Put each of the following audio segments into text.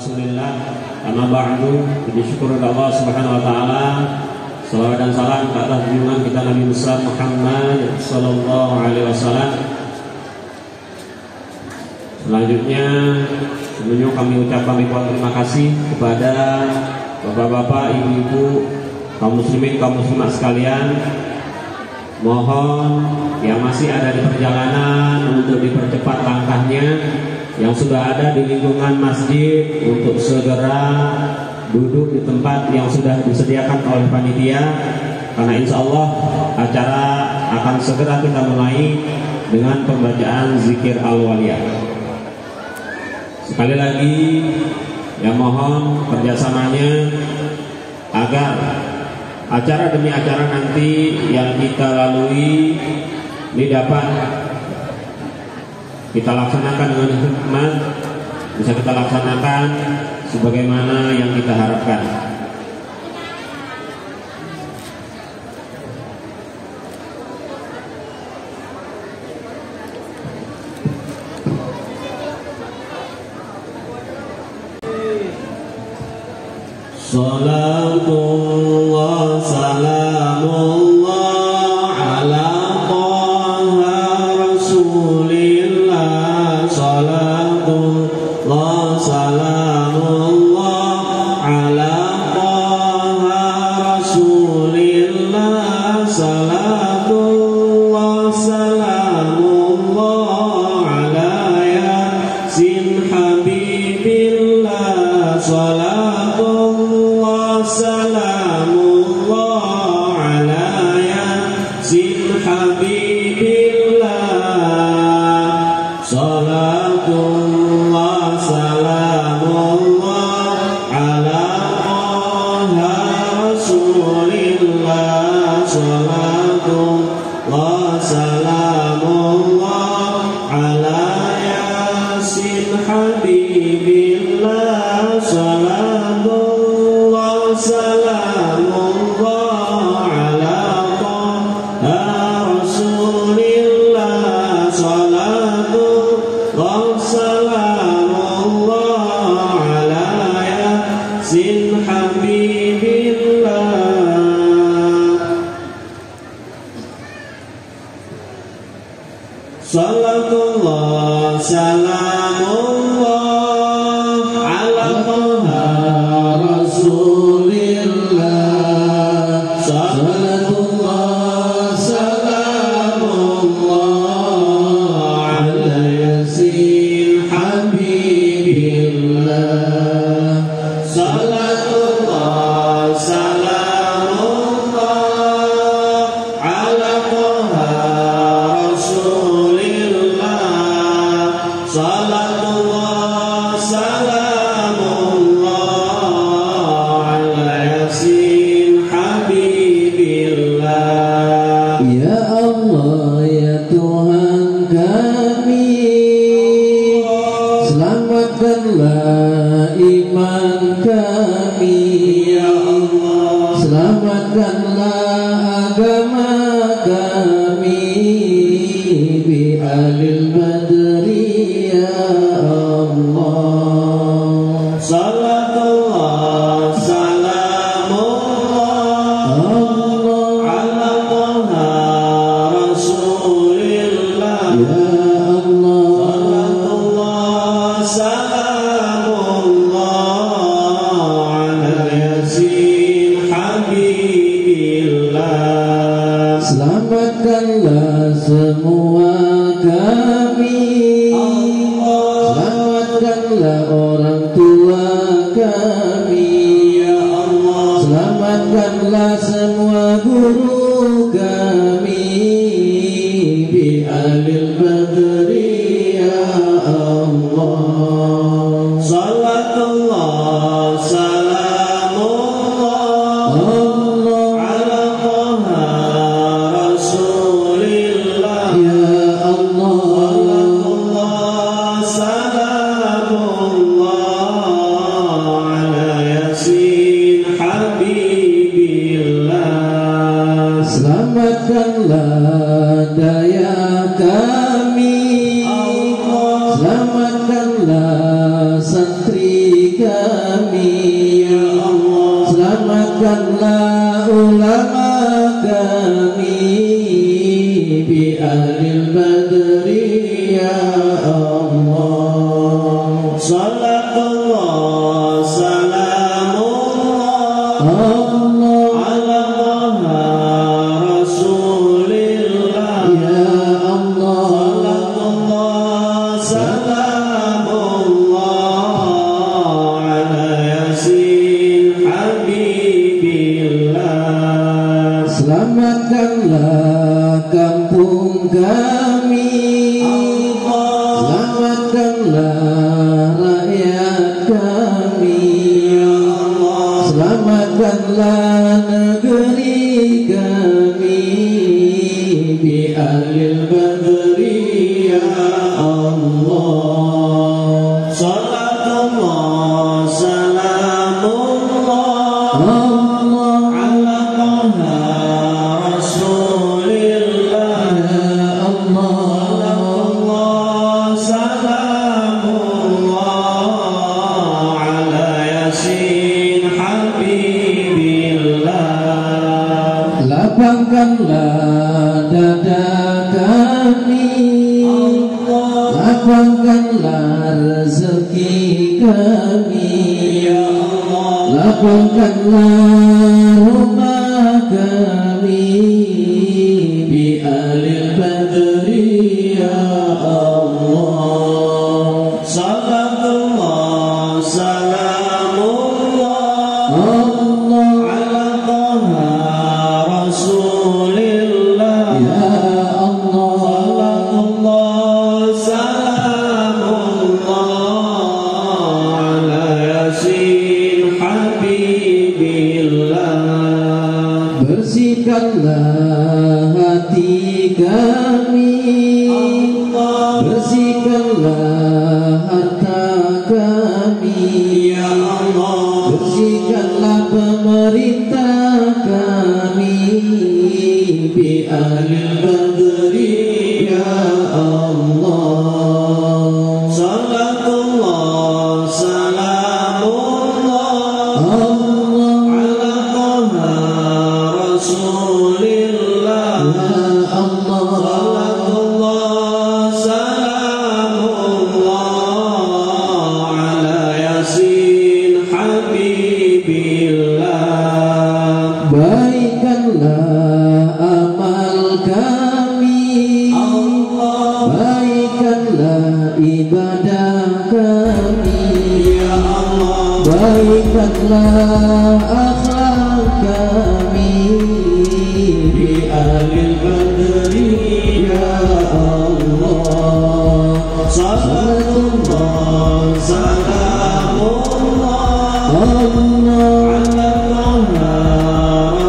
Rasulillah. Amma ba'du, bersyukur kepada Allah Subhanahu wa taala. Salawat dan salam ke atas junjungan kita Nabi Muhammad sallallahu alaihi wasallam. Selanjutnya, sebelumnya kami ucapkan ribuan terima kasih kepada bapak-bapak, ibu-ibu, kaum muslimin, kaum muslimat sekalian. Mohon yang masih ada di perjalanan untuk dipercepat langkahnya, yang sudah ada di lingkungan masjid untuk segera duduk di tempat yang sudah disediakan oleh panitia, karena insya Allah acara akan segera kita mulai dengan pembacaan zikir al-waliyah. Sekali lagi, ya mohon kerjasamanya agar acara demi acara nanti yang kita lalui ini dapat kita laksanakan dengan hikmat, bisa kita laksanakan sebagaimana yang kita harapkan. Salatullah salamullah ala Taha Rasulillah. Salatullah salamullah ala Taha Rasulillah. Salatullah salamullah ala Yasin Habibillah. Salamullah ala Yasin Habibillah. Salatullah salamullah ala Taha Rasulillah. Salatullah salamullah ala Yasin Habibillah. Salatullah salamullah ala Taha Rasulillah. Salatullah salamullah ala Yasin Habibillah. Salatullah salamullah ala Taha Rasulillah. Salatullah salamullah ala Yasin Habibillah. Salatullah salamullah ala Taha Rasulillah. Salatullah salamullah ala Yasin Habibillah. Ya Allah, ya Tuhan kami, selamatkanlah iman kami. Ya Allah, selamatkanlah agama kami. Bi alil badri ya Allah. salatullah salamullah ala Taha Rasulillah. Ya Allah, salamullah ala Yasin Habibillah. selamatkanlah semua kami. Selamatkanlah orang tua kami, ya Allah. Selamatkanlah ulama kami bi ahlil badri, ya Allah. Salatullah salamullah ala Taha Rasulillah, ya Allah. Salatullah salamullah ala Yasin Habibillah. Selamatkanlah kampung kami, selamatkanlah rakyat kami, Ya Allah. selamatkanlah negeri kami bi ahlil badri, ya Allah. Salatullah salamullah Allah, ala Taha Rasulillah, ya Allah. Salatullah salamullah ala Yasin Habibillah. Lapangkanlah dada kami, lapangkanlah rezeki kami, Ya Allah. lapangkanlah rumah kami bi ahlil badri, ya Allah. Salatullah salamullah Allah, ala Taha Rasulillah, ya Allah. Salatullah salamullah ala Yasin Habibillah. Bersihkanlah hati kami, bersihkanlah harta kami, Ya Allah. bersihkanlah pemerintah kami bi ahlil badri, ya Allah. Salatullah salamullah Allah, ala Taha Rasulillah, ya Allah. Salatullah salamullah ala Yasin Habibillah. Baikkanlah amal kami, baikkanlah ibadah kami, Ya Allah. baikkanlah akhlak kami bi ahlil badri, ya Allah. Salatullah salamullah Allah, ala Taha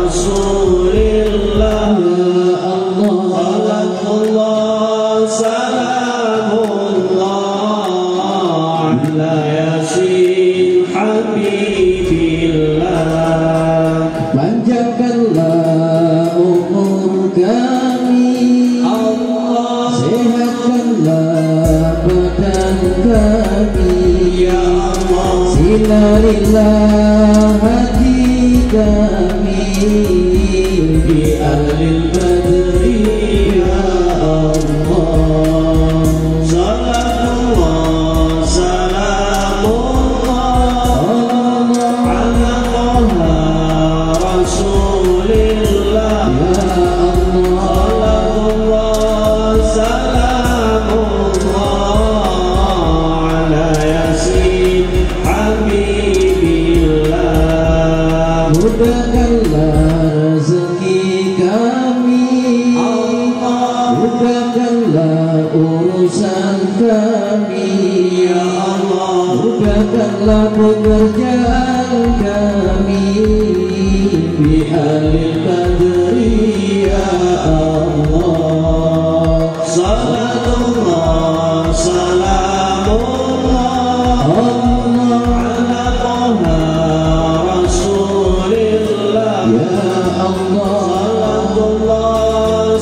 Rasulillah, ya Allah. Salatullah salamullah ala Yasin Habibillah. Panjangkanlah umur kami, sehatkanlah badan kami, Ya Allah. sinarilah hati kami bi ahlil badri, ya Allah. Salatullah salamullah ala Taha Rasulillah, Ya Allah. Salatullah salamullah ala Yasin Habibillah. Mudahkanlah rezeki kami, mudahkanlah urusan kami, Ya Allah. mudahkanlah pekerjaan kami bi ahlil badri, ya Allah. Salatullah salamullah ala Taha Rasulillah, Ya Allah. Salatullah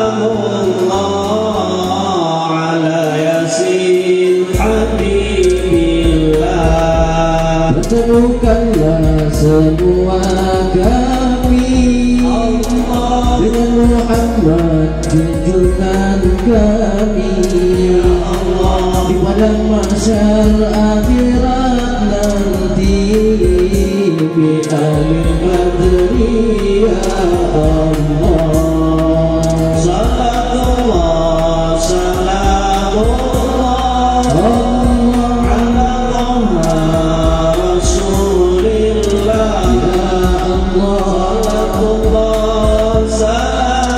salamullah ala Yasin Habibillah. temukanlah semua kami Allah, dengan Muhammad junjungan kami ya Allah, di padang mahsyar akhirat nanti bi alil badri ya Allah. Salatullah salamullah ala Taha Rasulillah ya Allah. Salatullah salamullah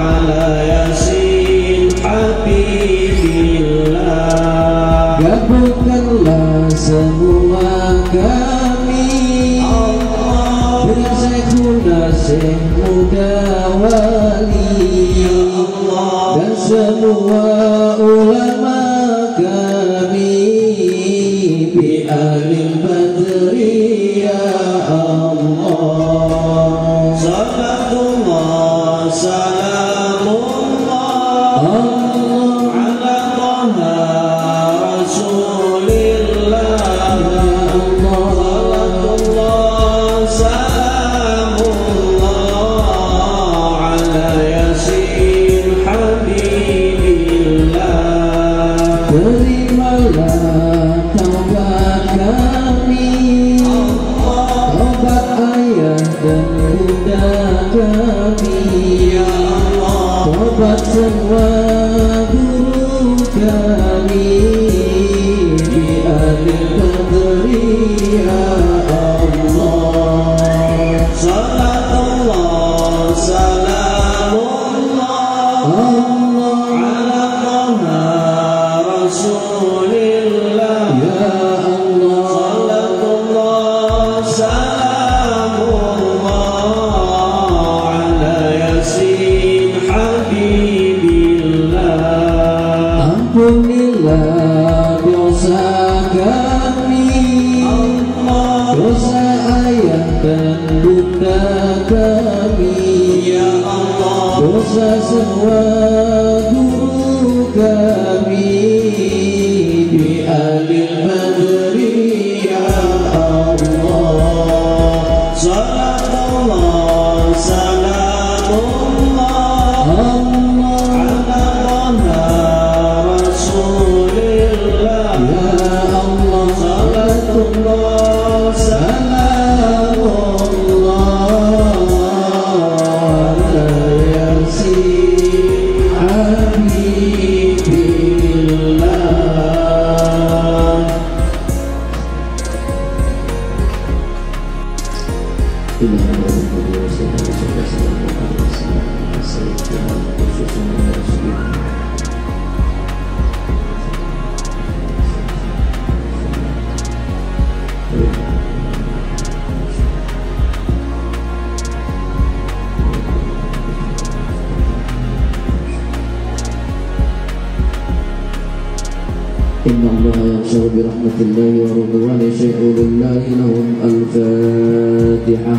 ala Yasin Habibillah. Gabungkanlah semua kami Allah dengan Syekhuna Syekh Muda Wali Allah, dan semua ulama kami bi alil badri ya Allah. Salatullah salamullah ala Taha Rasulillah ya Allah. Salatullah salamullah ala Yasin Habibillah. Terimalah taubat kami taubat ayah dan bunda kami ya Allah, taubat semua guru kami bi alil badri ya Allah. Salatullah salamullah ala Taha Rasulillah ya Allah. Salatullah salamullah ala Yasin Habibillah. Ampunilah dosa kami dosa ayah dan bunda kami ya Allah, dosa semua guru kami bi alil badri ya Allah. Salatullah salamullah ala Taha Rasulillah ya Allah. Salatullah salamullah ala Yasin Habibillah. إن الله يغشر برحمة الله ورضوانه شيء بالله لهم الفاتحة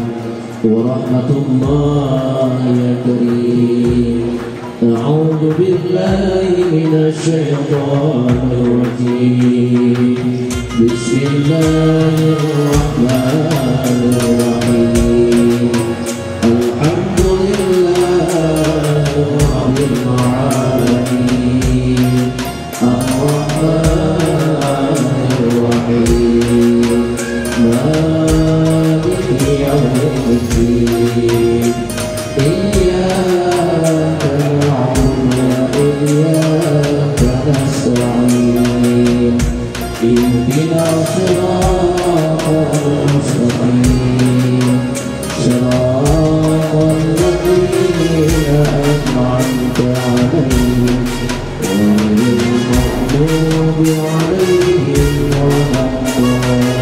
ورحمة الله يا كريم. أعوذ بالله من الشيطان الرجيم. بسم الله الرحمن الرحيم. الحمد لله رب العالمين. الرحمن الرحيم. مالك يوم الدين. إياك نعبد وإياك نستعين. اهدنا الصراط المستقيم. صراط الذين أنعمت عليهم غير المغضوب عليهم ولا الضالين.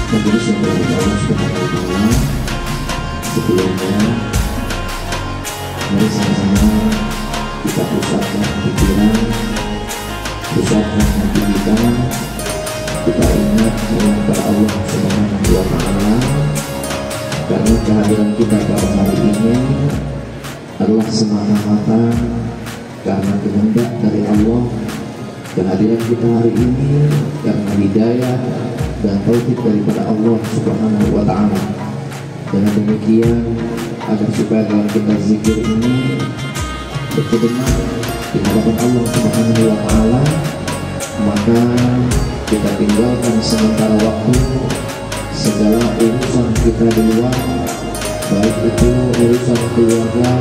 Majelis yang berbahagia Allah Subhanahu wa Ta'ala, sebelumnya mari sama-sama kita pusatkan pikiran, pusatkan hati kita ingat kepada Allah Subhanahu wa Ta'ala, karena kehadiran kita pada hari ini adalah semata-mata karena kehendak dari Allah. Kehadiran kita hari ini karena hidayah dan taufik daripada Allah Subhanahu wa Ta'ala. Dengan demikian, agar supaya dalam kita zikir ini berkedengar di hadapan Allah Subhanahu wa Ta'ala, maka kita tinggalkan sementara waktu segala urusan kita di luar, baik itu urusan keluarga,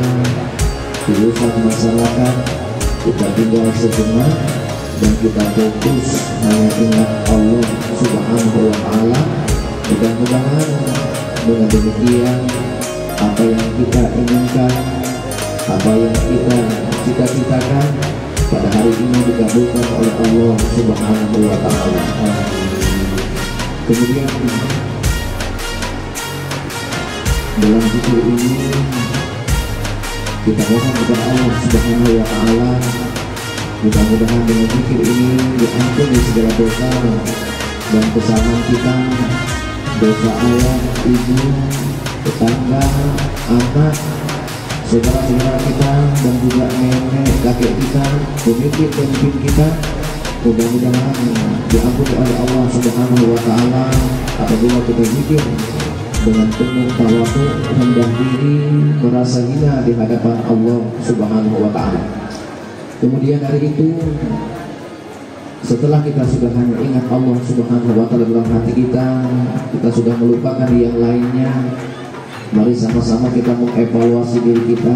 urusan masyarakat, kita tinggal sejenak dan kita fokus hanya ingat Allah Subhanahu wa Ta'ala. Mudah-mudahan dengan demikian apa yang kita inginkan, apa yang kita cita-citakan pada hari ini dikabulkan oleh Allah Subhanahu wa Ta'ala. Kemudian dalam zikir ini kita mohon kepada Allah Subhanahu wa Ta'ala, mudah-mudahan dengan zikir ini diampuni segala dosa dan kesalahan kita, dosa ayah, ibu, tetangga, anak, saudara-saudara kita, dan juga nenek, kakek kita, pemimpin kita. Mudah-mudahan diampuni oleh Allah Subhanahu wa Ta'ala apabila kita zikir dengan penuh tawadhu, rendah diri, merasa hina di hadapan Allah Subhanahu wa Ta'ala. Kemudian hari itu, setelah kita sudah hanya ingat Allah Subhanahu wa Ta'ala dalam hati kita sudah melupakan yang lainnya. Mari sama-sama kita mengevaluasi diri kita.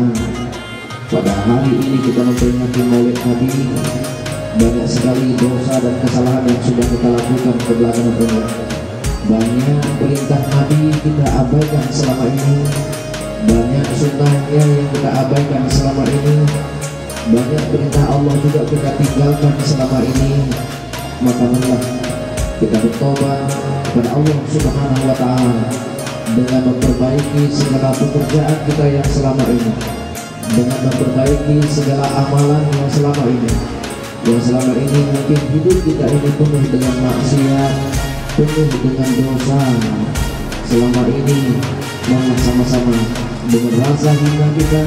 Pada hari ini kita memperingati Maulid Nabi. Banyak sekali dosa dan kesalahan yang sudah kita lakukan ke belakang ini. Banyak perintah Nabi kita abaikan selama ini. Banyak sunnahnya yang kita abaikan selama ini. Banyak perintah Allah juga kita tinggalkan selama ini. Maka marilah kita bertobat kepada Allah Subhanahu wa Ta'ala dengan memperbaiki segala pekerjaan kita yang selama ini, dengan memperbaiki segala amalan yang selama ini. Yang selama ini mungkin hidup kita ini penuh dengan maksiat, penuh dengan dosa. Selama ini mari sama-sama dengan rasa hina kita,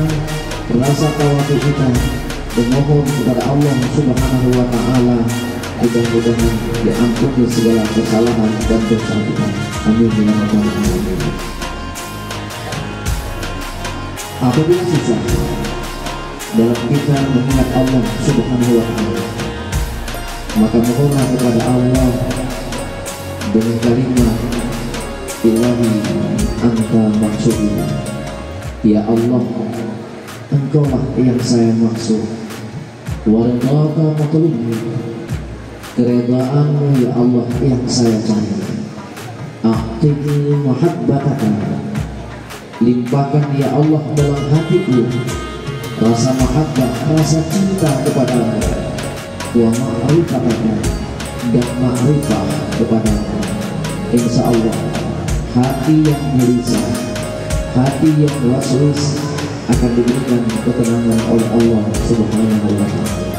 rasa tawadhu kita, memohon kepada Allah Subhanahu wa Ta'ala, mudah-mudahan diampuni segala kesalahan dan dosa kita. Amin ya rabbal alamin. Apabila susah dalam kita mengingat Allah Subhanahu wa Ta'ala, maka mohonlah kepada Allah dengan kalimat Ilahi anta maksudi, ya Allah, engkaulah yang saya maksud. Waridaka matlubi, keredaanmu ya Allah yang saya cari. Aqtini mahabbataka, limpahkan ya Allah dalam hatiku rasa mahabbah, rasa cinta kepadamu. Wa ma'rifataka, dan ma'rifah kepadamu. Insya Allah hati yang gelisah, hati yang waswas akan diberikan ketenangan oleh Allah Subhanahu wa Ta'ala.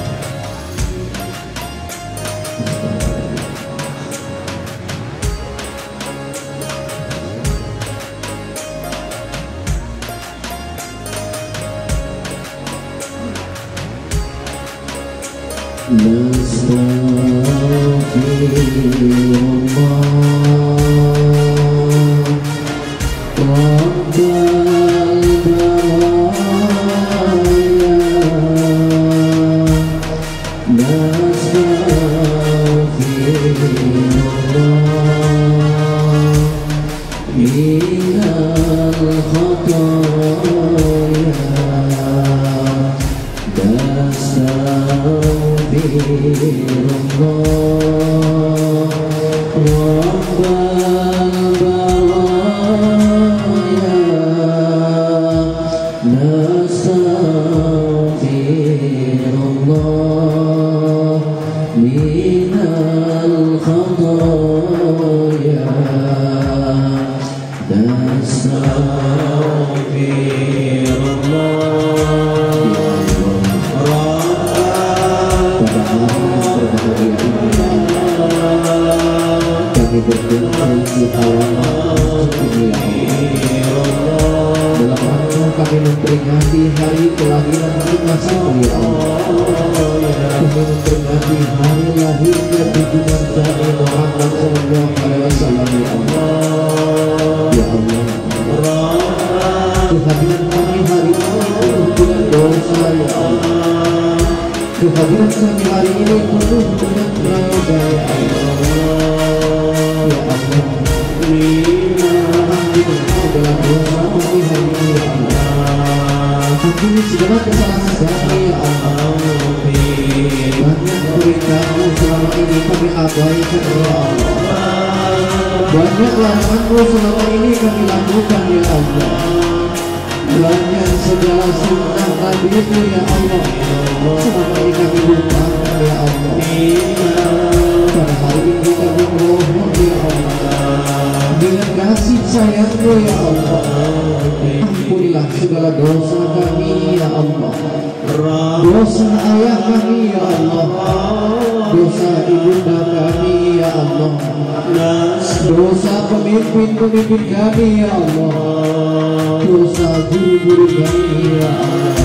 memperingati hari kelahiran masing-masing ya Allah. Kami memperingati hari lahirnya junjungan Nabi Muhammad SAW ya Allah. Ya Allah, kehadiran kami hari ini penuh dengan dosa ya Allah. Kehadiran kami hari ini penuh dengan dosa ya Allah. Ya Allah, ampuni segala dosa kami hari ini ya Allah. Ampuni segala kesalahan kami ya Allah. Banyak perintahmu selama ini kami abaikan ya Allah. Banyak laranganmu selama ini kami lakukan ya Allah. Banyak segala sunnah Nabi-Mu ya Allah selama ini kami lupakan ya Allah. Pada hari ini kami mohon ya Allah, dengan kasih sayang-Mu ya Allah, ampunilah segala dosa kami ya Allah. Dosa ayah kami ya Allah, dosa ibunda kami ya Allah, dosa pemimpin-pemimpin kami ya Allah, dosa guru-guru kami ya Allah.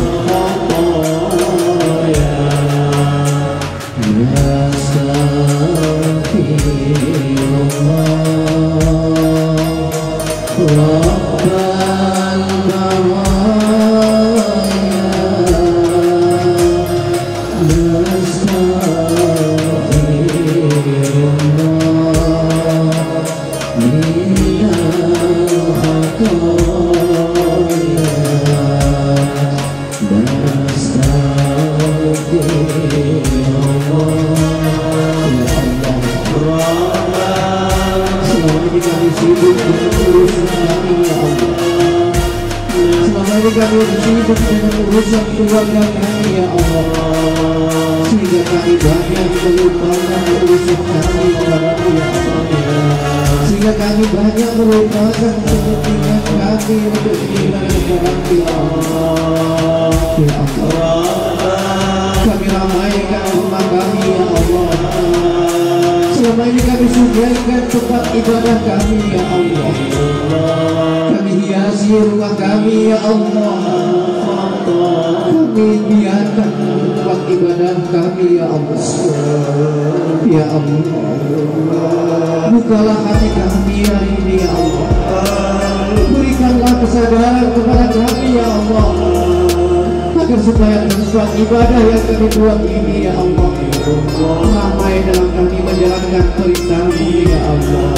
Ya kami sibuk dengan urusan keluarga kami ya Allah, sehingga kami banyak melupakan urusan kami kepada-Mu ya Allah, sehingga kami banyak melupakan kepentingan kami untuk beribadah kepada-Mu ya Allah. Ya Allah, kami ramaikan rumah kami ya Allah. Selama ini kami sucikan tempat ibadah kami ya Allah. Kami hiasi rumah kami ya Allah. Kami biarkan tempat ibadah kami ya Allah. Ya Allah, bukalah hati kami hari ini ya Allah. Berikanlah kesadaran kepada kami ya Allah, agar supaya tempat ibadah yang kami buat ini ya Allah ramai dalam kami menjalankan perintah-Mu ya Allah.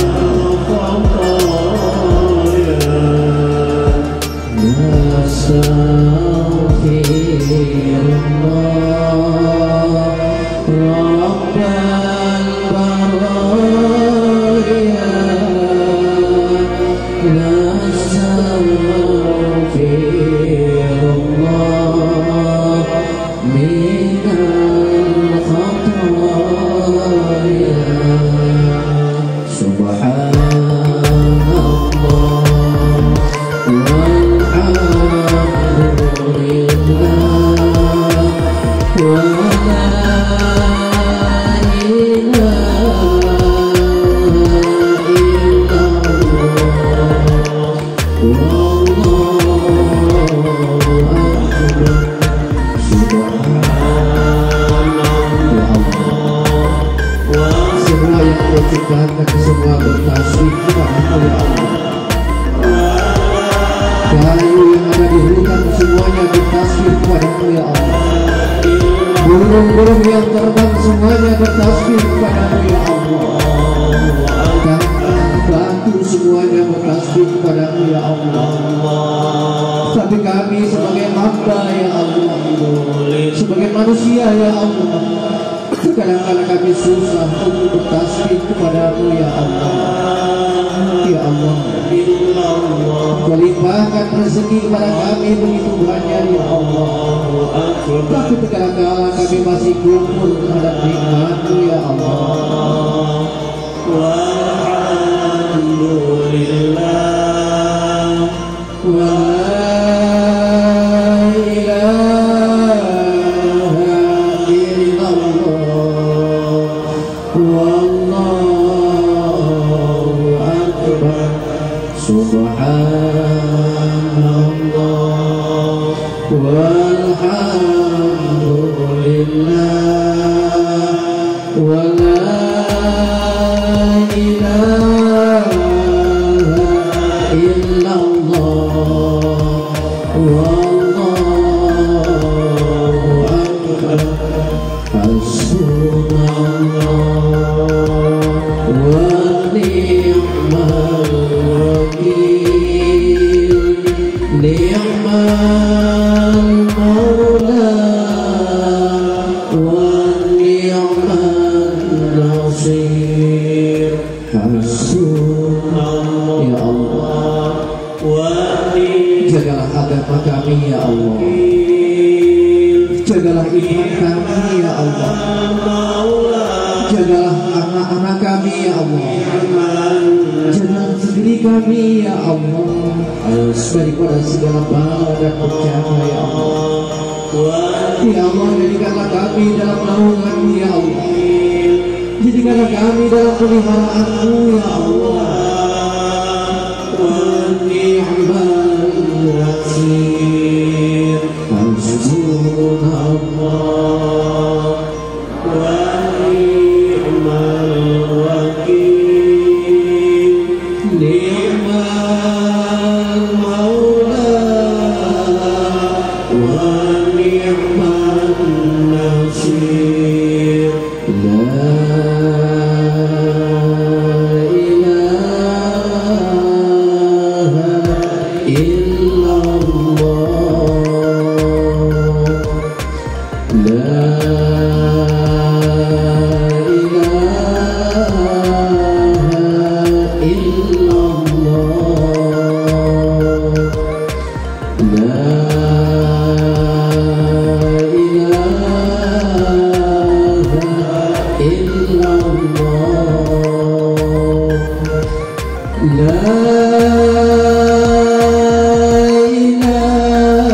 Semua bertasbih kepada-Mu ya Allah. Kayu yang ada di hutan semuanya bertasbih kepada-Mu ya Allah. Burung-burung yang terbang semuanya bertasbih kepada-Mu ya Allah. Batu semuanya bertasbih kepada-Mu ya Allah. Tapi kami sebagai hamba ya Allah, sebagai manusia ya Allah, kadang-kadang kami susah untuk bertasbih kepada-Mu ya Allah. Ya Allah, Kau limpahkan rezeki kepada kami begitu banyak ya Allah. Tapi kadang-kadang kami masih kufur terhadap nikmat-Mu ya Allah. Walhamdulillah wa subhanallah wa walhamdulillah wa la ilaha illallah wallahu akbar hasbunallah wa ni'mal wakil ni'mal maula wa ni'mal nasir hasbunallah ya Allah jagalah agama kami ya Allah, jagalah iman kami ya Allah, jagalah anak-anak kami ya Allah, jagalah negeri kami ya Allah daripada segala bala dan bencana ya Allah. Ya Allah, jadikanlah kami dalam naungan-Mu ya Allah, jadikanlah kami dalam peliharaan-Mu ya Allah. Ni'mal wakil hasbunallah wa ni'mal wakil ni'mal maula wa ni'mal nasir La ilaha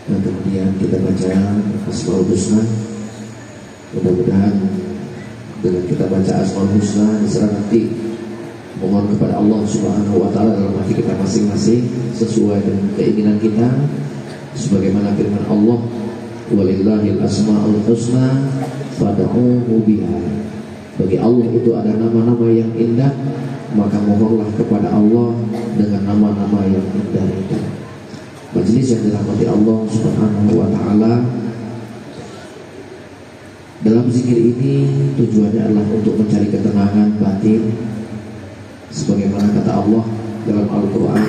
Dan kemudian kita baca Asmaul Husna. Mudah-mudahan dengan kita baca Asmaul Husna diserah nanti mohon kepada Allah Subhanahu wa Ta'ala dalam hati kita masing-masing sesuai dengan keinginan kita, sebagaimana firman Allah, walillahil asmaul husna fad'uhu biha. Bagi Allah itu ada nama-nama yang indah, maka mohonlah kepada Allah dengan nama-nama yang indah itu. Majelis yang dirahmati Allah Subhanahu wa Ta'ala, dalam zikir ini tujuannya adalah untuk mencari ketenangan batin, sebagaimana kata Allah dalam Al-Quran,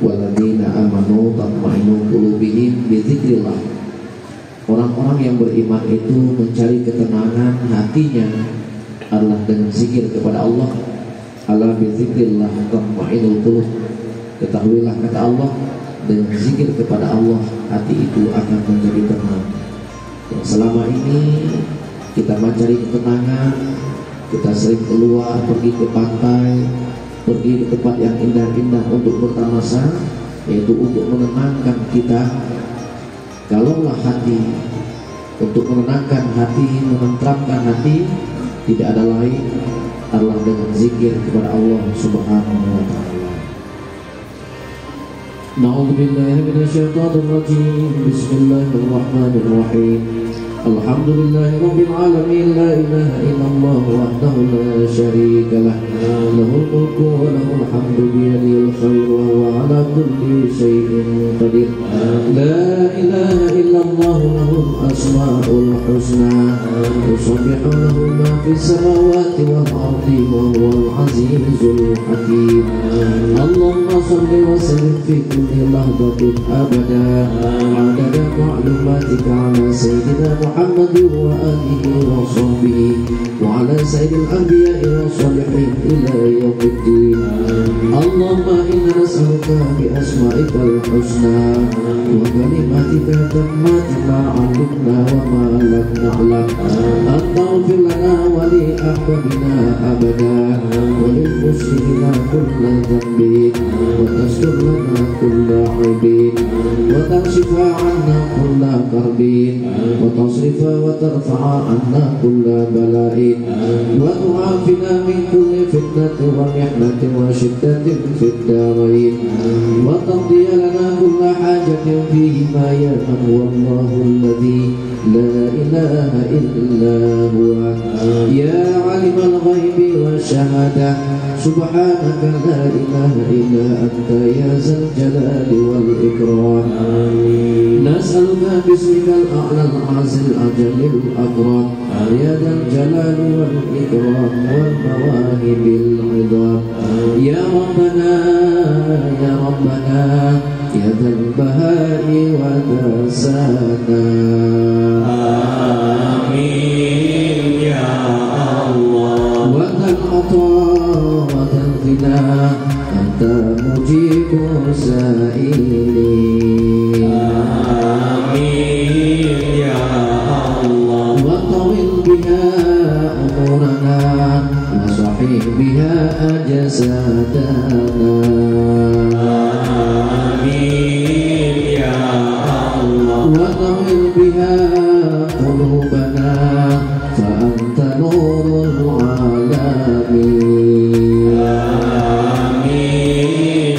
walladzina amanu tatma'innu qulubihim bi dzikrillah. Orang-orang yang beriman itu mencari ketenangan hatinya adalah dengan zikir kepada Allah. Ala bi dzikrillah tatma'innul qulub. Ketahuilah kata Allah, dengan zikir kepada Allah hati itu akan menjadi tenang. Yang selama ini kita mencari ketenangan, kita sering keluar, pergi ke pantai, pergi ke tempat yang indah-indah untuk bertamasa, yaitu untuk menenangkan kita. Kalaulah hati, untuk menenangkan hati, menenteramkan hati, tidak ada lain adalah dengan zikir kepada Allah Subhanahu wa Ta'ala. Na'udzu billahi minasyaitonir rajim. Bismillahirrahmanirrahim. Alhamdulillahi rabbil alamin, la ilaha illallah wahdahu la syarika lah, lahul mulku wa lahul hamdu biyadihil khairu wa huwa ala kulli syai'in qadir. La ilaha illallah lahul asmaul husna, yusabbihu lahu ma fis samawati wal ardi wa huwal azizul hakim. Allahumma shalli wa sallim fi kulli lahdatin abada, adada ma'lumatika ala sayyidina Muhammad wa alihi wa sahbihi wa ala sayyidil anbiya'i wa salihin ila yaumiddin. Allahumma inna nas'aluka bi asma'ikal husna wa kalimatika tammati ma 'alimna wa ma lam na'lam, an taghfir lana wa li ahbabina abada wa lil muslimina kulla dhanbin wa tastur lana kulla 'aibin wa takshifa 'anna kulla karbin wa tasrifa wa tarfa'a 'anna kulla bala'in wa tu'afina min kulli fitnatin wa mihnatin wa shiddatin fid darain wa taqdiya lana kulla hajatin fihi ma ya'lam wallahu alladhi la ilaha illa huwa ya 'alimal ghaibi wasyahadah subhanaka la ilaha illa anta ya zal jalali wal ikram. Nas'aluka bismikal a'lal azil ajalil akram ya dzal jalali wal ikram wal mawahibil idham ya rabbana ya rabbana ya dzal bahai wa dasana. Amin ya Allah. Wa dzal ata wa dzal ghina anta mujibu sa'ili. Biha ajsadana. Amin ya Allah. Wa tawil biha qulubana fa anta nurul alamin. Amin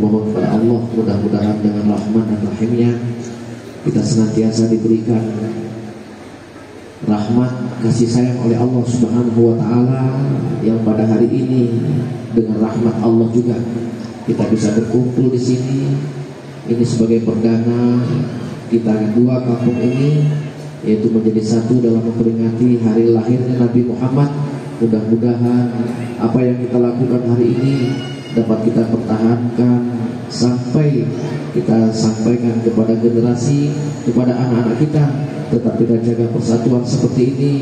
mohon kepada Allah mudah-mudahan dengan rahmat dan rahimnya kita senantiasa diberikan rahmat kasih sayang oleh Allah Subhanahu wa taala, yang pada hari ini dengan rahmat Allah juga kita bisa berkumpul di sini. Ini sebagai perdana kita dua kampung ini, yaitu menjadi satu dalam memperingati hari lahirnya Nabi Muhammad. Mudah-mudahan apa yang kita lakukan hari ini dapat kita pertahankan sampai kita sampaikan kepada generasi, kepada anak-anak kita. Tetap kita jaga persatuan seperti ini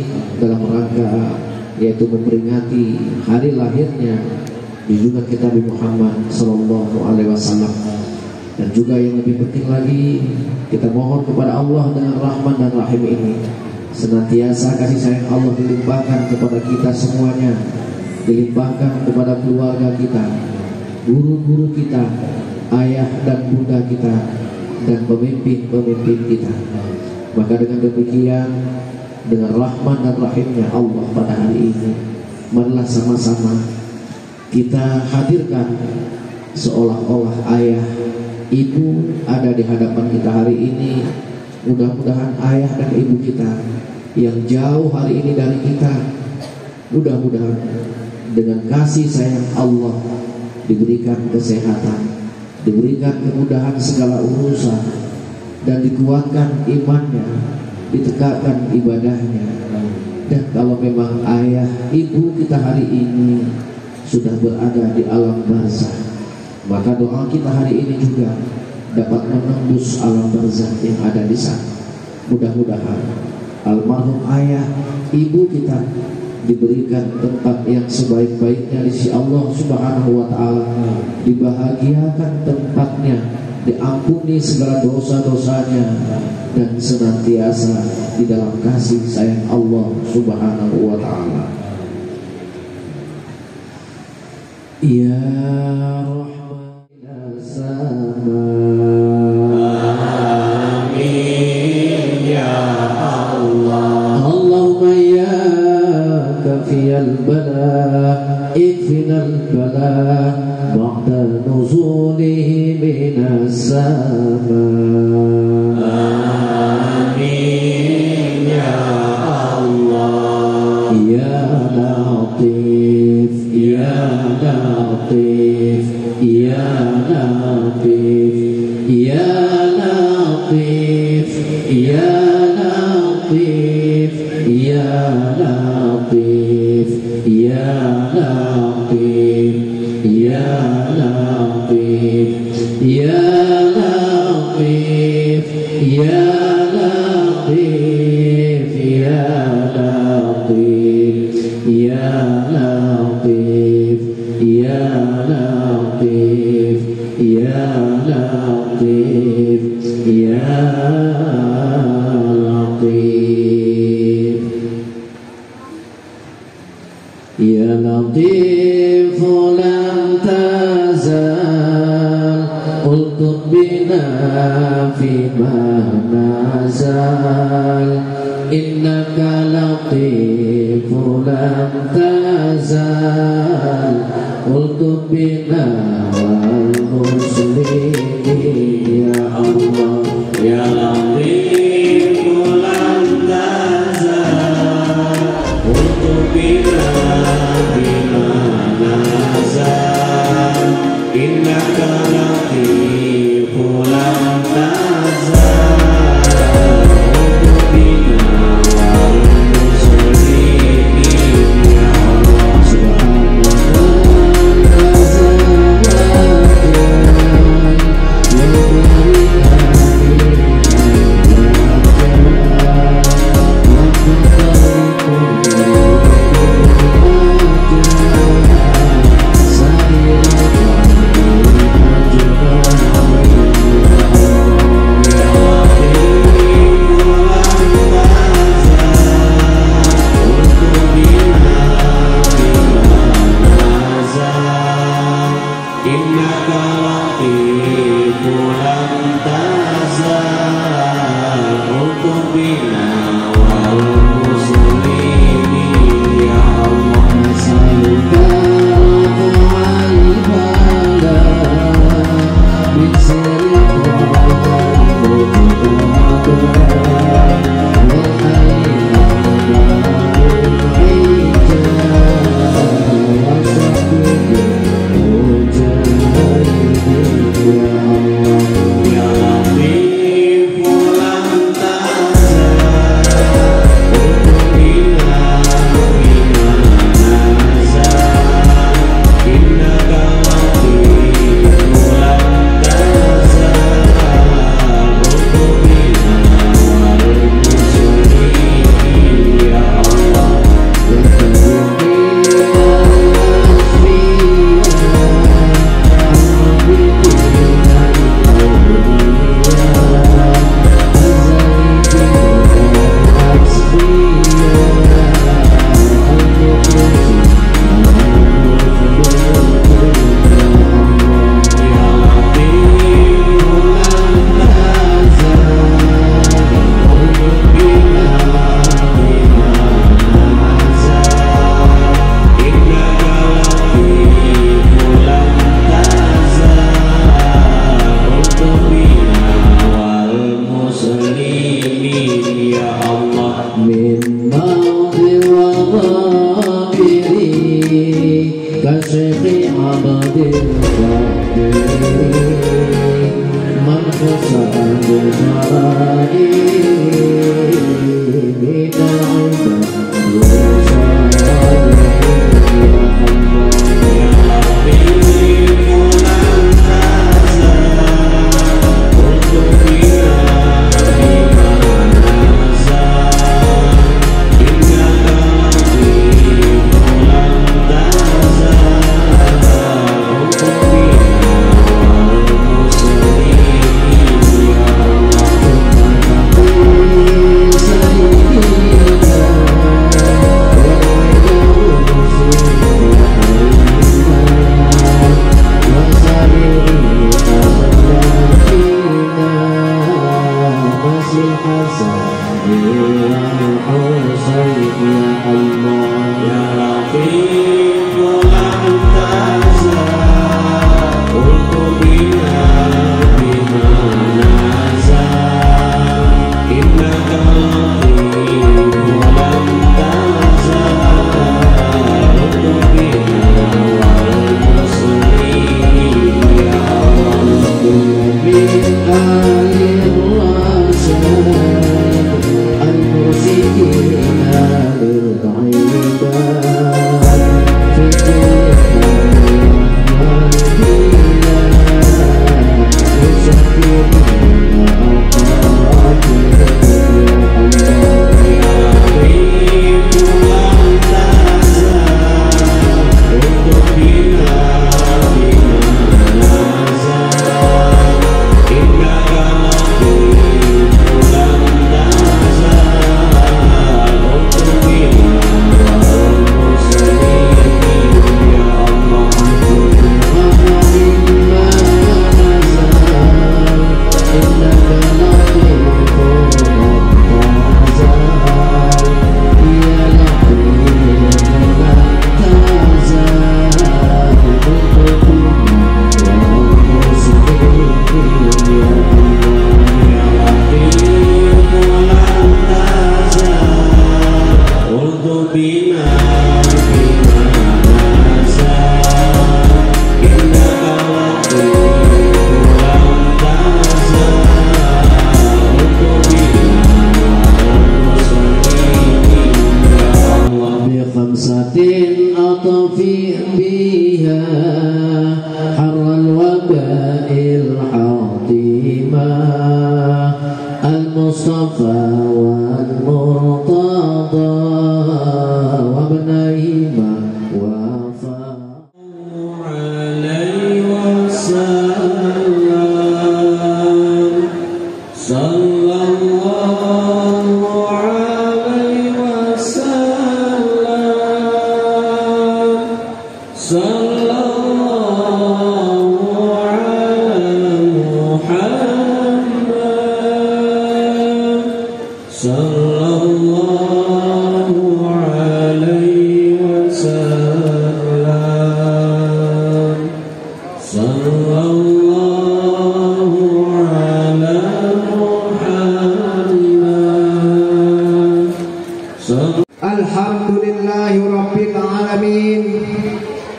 dalam rangka yaitu memperingati hari lahirnya junjungan kita Nabi Muhammad Sallallahu Alaihi Wasallam. Dan juga yang lebih penting lagi, kita mohon kepada Allah dengan rahman dan rahim ini senantiasa kasih sayang Allah dilimpahkan kepada kita semuanya, dilimpahkan kepada keluarga kita, guru-guru kita, ayah dan bunda kita, dan pemimpin-pemimpin kita. Maka dengan demikian, dengan rahman dan rahimnya Allah pada hari ini, marilah sama-sama kita hadirkan seolah-olah ayah, ibu ada di hadapan kita hari ini. Mudah-mudahan ayah dan ibu kita yang jauh hari ini dari kita, mudah-mudahan dengan kasih sayang Allah diberikan kesehatan, diberikan kemudahan segala urusan, dan dikuatkan imannya, ditegakkan ibadahnya. Dan kalau memang ayah ibu kita hari ini sudah berada di alam barzakh, maka doa kita hari ini juga dapat menembus alam barzakh yang ada di sana. Mudah-mudahan almarhum ayah ibu kita diberikan tempat yang sebaik-baiknya di sisi Allah Subhanahu wa taala, dibahagiakan tempatnya, diampuni segala dosa-dosanya, dan senantiasa di dalam kasih sayang Allah Subhanahu wa taala. Ya Rahman ya Sama, amin ya Allah. Allahumma ya kafiyal bala ikfinal bala ba'da nuzulihi minas sama. Amin ya Allah. Ya Latif ya Latif ya Latif ya Latif ya Latif ya Latif ya Latif ya Latif ya Latif ya Latif ya Latif ya Latif ya Latif ya Latif ya Latif ya Latif lam tazal ultuf bina fima nazal innaka latif lam tazal ultuf bina wal muslimin ya Allah ya Latif lam tazal ultuf bina fima nazal innaka latif lam tazal ultuf bina wal muslimin ya Allah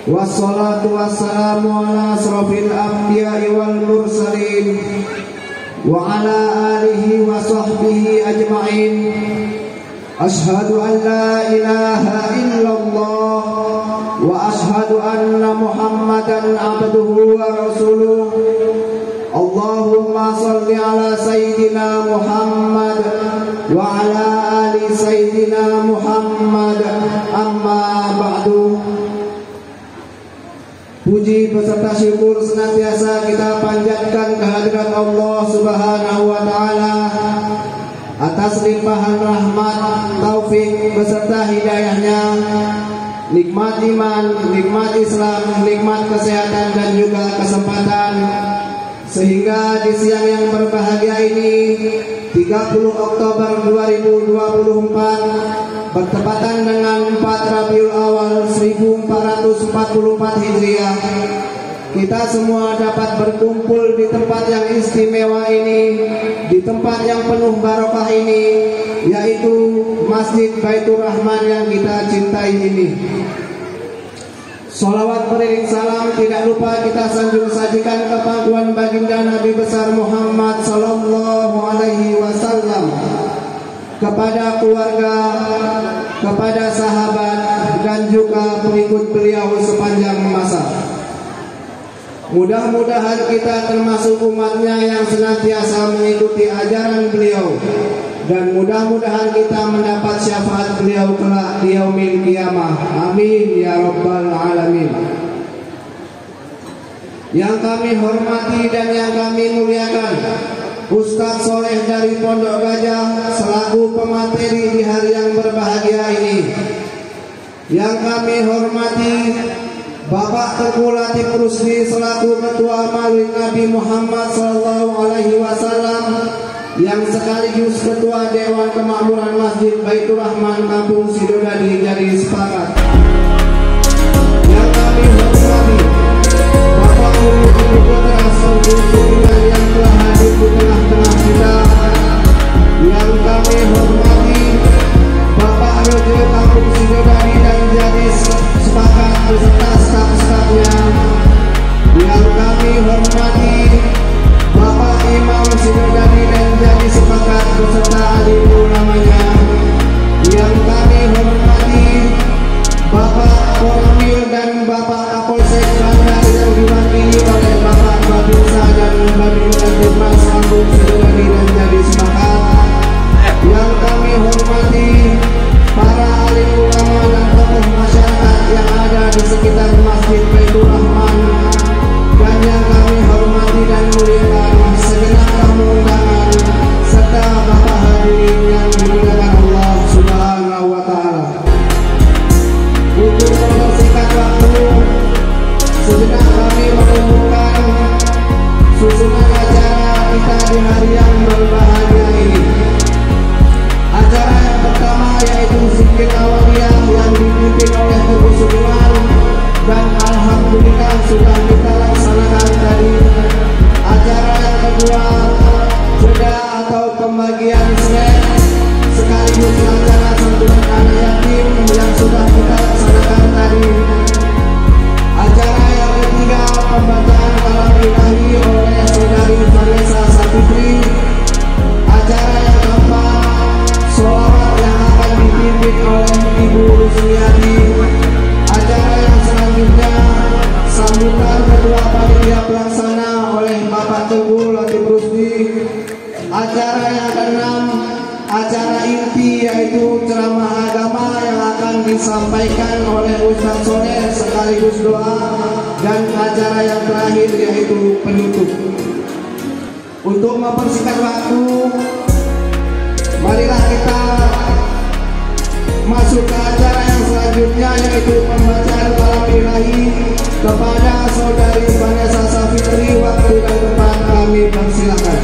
Wassalatu wassalamu ala asrofil anbiya'i wal mursalin wa ala alihi wa sahbihi ajma'in. Ashhadu an la ilaha illallah wa ashhadu anna Muhammadan abduhu wa rasuluh. Allahumma salli ala Sayyidina Muhammad wa ala ali Sayyidina Muhammad. Amma ba'du. Puji beserta syukur senantiasa kita panjatkan kehadirat Allah Subhanahu wa taala atas limpahan rahmat, taufik beserta hidayahnya, nikmat iman, nikmat Islam, nikmat kesehatan dan juga kesempatan, sehingga di siang yang berbahagia ini 30 Oktober 2024 bertepatan dengan 4 Rabiul Awal 1444 Hijriah, kita semua dapat berkumpul di tempat yang istimewa ini, di tempat yang penuh barokah ini, yaitu Masjid Baitur Rahman yang kita cintai ini. Salawat beriring salam tidak lupa kita sanjung sajikan ke pangkuan baginda Nabi besar Muhammad sallallahu alaihi wasallam, kepada keluarga, kepada sahabat dan juga pengikut beliau sepanjang masa. Mudah-mudahan kita termasuk umatnya yang senantiasa mengikuti ajaran beliau, dan mudah-mudahan kita mendapat syafaat beliau kelak di yaumil qiyamah. Amin ya rabbal alamin. Yang kami hormati dan yang kami muliakan Ustadz Soleh dari Pondok Gajah selaku pemateri di hari yang berbahagia ini. Yang kami hormati Bapak Teguh Latif Rusdi selaku Ketua Maulid Nabi Muhammad SAW, yang sekaligus Ketua Dewan Kemakmuran Masjid Baitur Rahman Kampung Sidodadi jadi sepakat. Yang kami hormati Bapak Guru Putra Sungguh yang telah hadir di tengah-tengah kita. Yang kami hormati Bapak Rojo Kampung Sidodadi dan jadi sepakat beserta staf-stafnya. Yang kami hormati Bapak Imam Sidodadi dan jadi sepakat beserta alim ulamanya. Yang kami hormati Bapak Koramil dan Bapak Kapolsek Bandar yang diwakili oleh Bapak Babinsa dan Babinsa Mas Kampung Sidodadi dan jadi sepakat. Yang kami hormati para alim ulama dan tokoh masyarakat yang ada di sekitar Masjid Baitur Rahman, dan yang kami hormati dan muliakan segenap tamu undangan serta Bapak hadirin yang dimuliakan Allah Subhanahu wa taala. Untuk mempersingkat waktu, sejenak kami mengumumkan susunan acara kita di hari yang berbahagia ini. Acara yang pertama yaitu zikir awaliyah yang dipimpin oleh Teguh Sudirman, dan alhamdulillah sudah kita laksanakan tadi. Acara yang kedua jeda atau pembagian snack sekaligus acara santunan anak yatim yang sudah kita laksanakan tadi. Acara yang ketiga pembacaan kalam ilahi oleh saudari Vanessa Sapitri. Acara yang keempat sholawat yang akan dipimpin oleh Ibu Rusliati. Acara yang selanjutnya sambutan ketua panitia pelaksana oleh Bapak Teguh Latif Rusdi. Acara yang keenam acara inti yaitu ceramah agama yang akan disampaikan oleh Ustadz Soleh sekaligus doa, dan acara yang terakhir yaitu penutup. Untuk mempersingkat waktu, marilah kita masuk ke acara yang selanjutnya yaitu pembacaan kalam ilahi kepada saudari Vanessa Sapitri. Waktu dan tempat kami persilakan.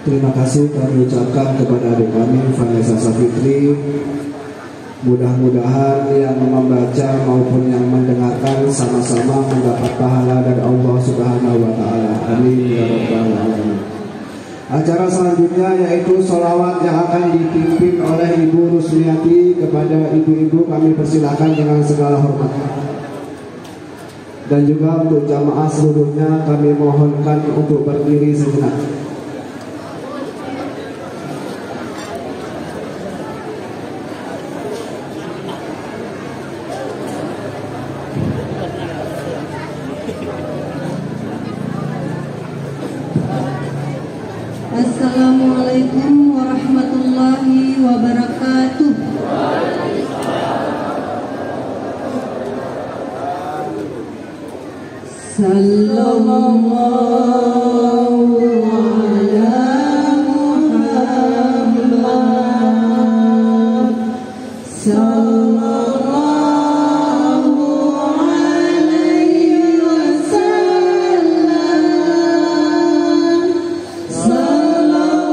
Terima kasih kami ucapkan kepada adik kami Vanessa Safitri. Mudah-mudahan yang membaca maupun yang mendengarkan sama-sama mendapat pahala dari Allah Subhanahu wa Ta'ala. Amin ya rabbal alamin. Acara selanjutnya yaitu sholawat yang akan dipimpin oleh Ibu Rusmiati. Kepada ibu-ibu kami persilahkan dengan segala hormat. Dan juga untuk jamaah seluruhnya kami mohonkan untuk berdiri sejenak. Assalamualaikum warahmatullahi wabarakatuh. Sallallahu ala Muhammad. Sallallahu alaihi wasallam.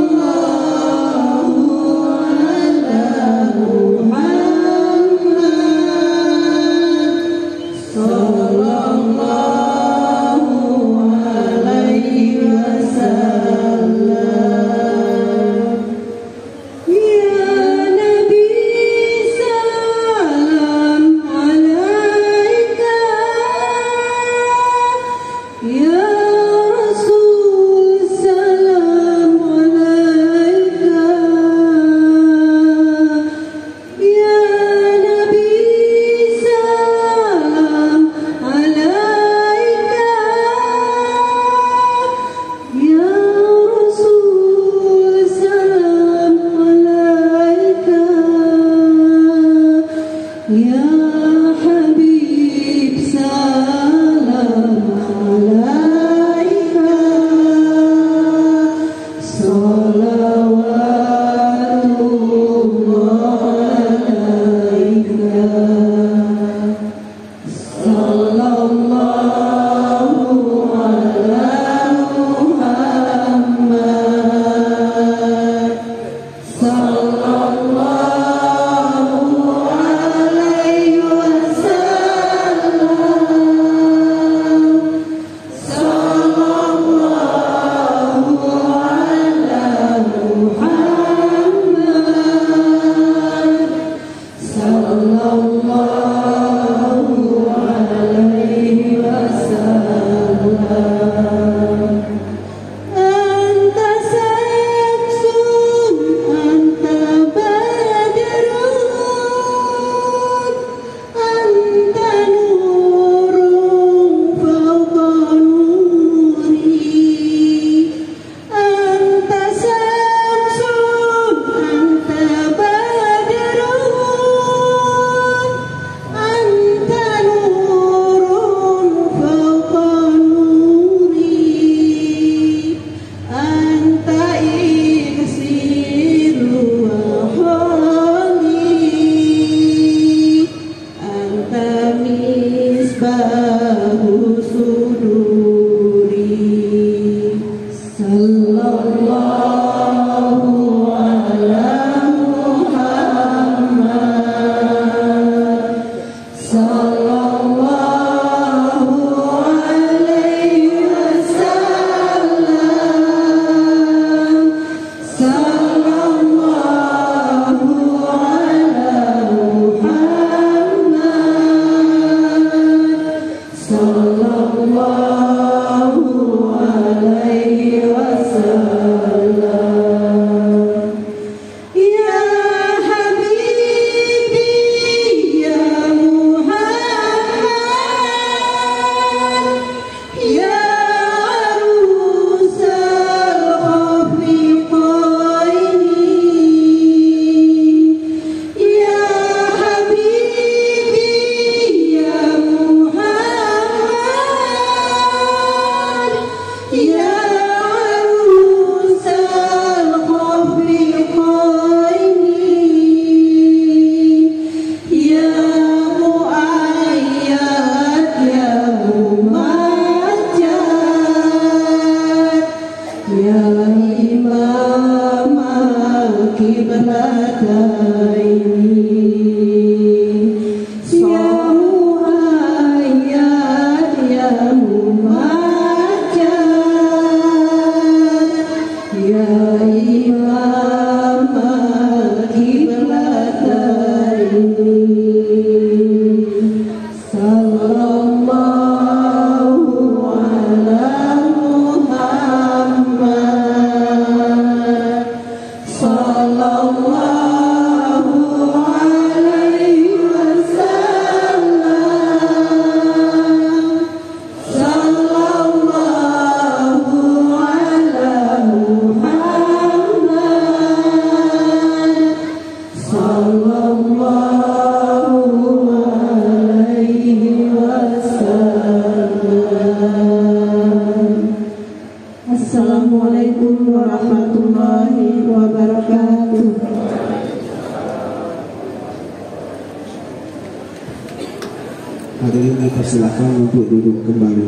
Hadirin dipersilakan untuk duduk kembali.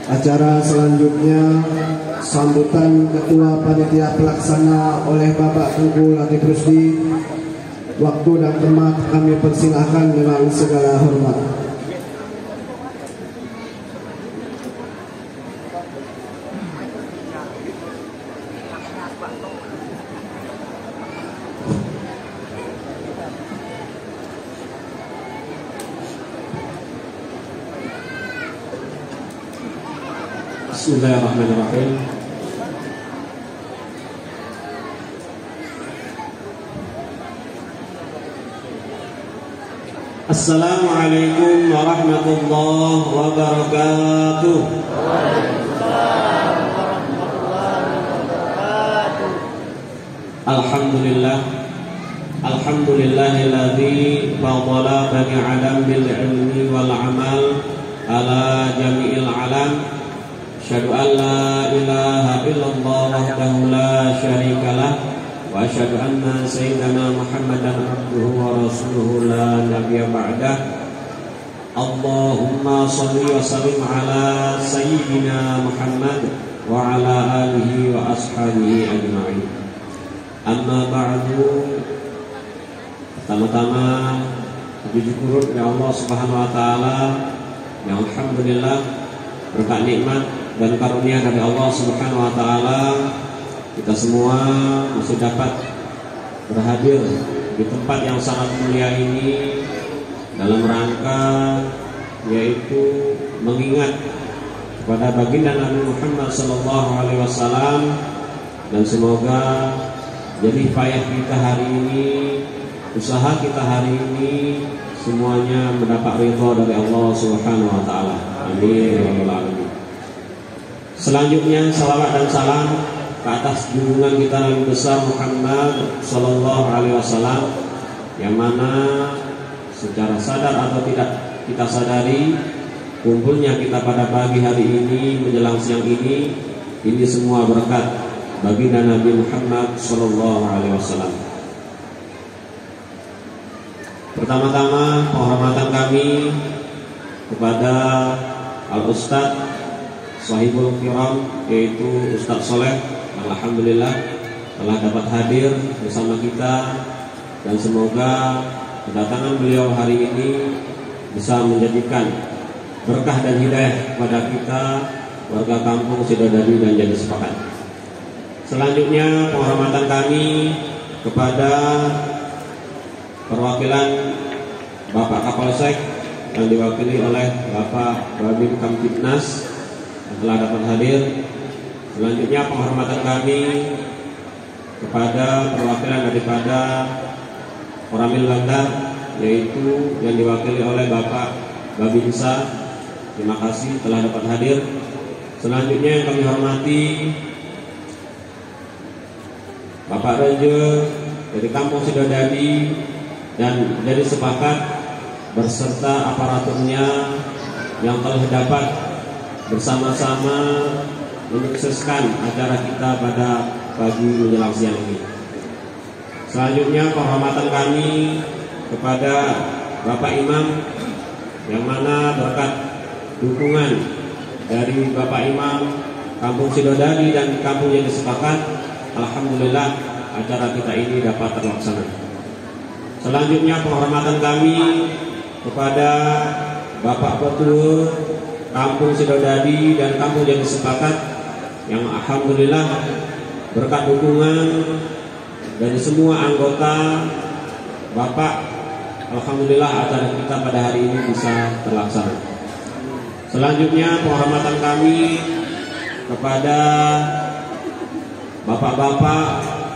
Acara selanjutnya sambutan Ketua Panitia Pelaksana oleh Bapak Tengku Latif Rusdi. Waktu dan tempat kami persilahkan dengan segala hormat. Bismillahirrahmanirrahim. Assalamualaikum warahmatullahi wabarakatuh. Alhamdulillah. Alhamdulillahilladzi fadala bani adam bil ilmi wal amal ala jami'il alam. Asyhadu an la ilaha illallah wahdahu la syarikalah wa asyhadu anna sayyidana Muhammadan abduhu wa rasuluhu la nabiyya ba'dah. Allahumma shalli wa sallim ala sayyidina Muhammad wa ala alihi wa ashabihi ajma'in. Amma ba'du. Pertama-tama puji syukur kepada Allah Subhanahu wa taala yang alhamdulillah berkat nikmat dan karunia dari Allah Subhanahu wa taala kita semua masih dapat berhadir di tempat yang sangat mulia ini dalam rangka yaitu mengingat kepada baginda Nabi Muhammad sallallahu alaihi wasallam, dan semoga jadi payah kita hari ini, usaha kita hari ini semuanya mendapat ridha dari Allah Subhanahu wa taala. Amin ya rabbal alamin. Selanjutnya salawat dan salam ke atas junjungan kita Nabi besar Muhammad sallallahu alaihi wasallam, yang mana secara sadar atau tidak kita sadari kumpulnya kita pada pagi hari ini menjelang siang ini semua berkat baginda Nabi Muhammad sallallahu alaihi wasallam. Pertama-tama penghormatan kami kepada Al-Ustadz Sahibul Kiram, yaitu Ustadz Soleh, alhamdulillah telah dapat hadir bersama kita, dan semoga kedatangan beliau hari ini bisa menjadikan berkah dan hidayah kepada kita warga kampung Sidodadi dan Jadi Sepakat. Selanjutnya penghormatan kami kepada perwakilan Bapak Kapolsek yang diwakili oleh Bapak Babin Kamtibnas yang telah dapat hadir. Selanjutnya penghormatan kami kepada perwakilan daripada Koramil Bandar, yaitu yang diwakili oleh Bapak Babinsa. Terima kasih telah dapat hadir. Selanjutnya yang kami hormati Bapak Raja dari Kampung Sidodadi dan Jadi Sepakat berserta aparaturnya yang telah dapat bersama-sama menyukseskan acara kita pada pagi menjelang siang ini. Selanjutnya penghormatan kami kepada Bapak Imam, yang mana berkat dukungan dari Bapak Imam Kampung Sidodadi dan Kampung Jadi Sepakat, alhamdulillah acara kita ini dapat terlaksana. Selanjutnya penghormatan kami kepada Bapak Ketua Kampung Sidodadi dan Kampung Jadi Sepakat, yang alhamdulillah berkat dukungan dari semua anggota Bapak, alhamdulillah acara kita pada hari ini bisa terlaksana. Selanjutnya penghormatan kami kepada bapak-bapak,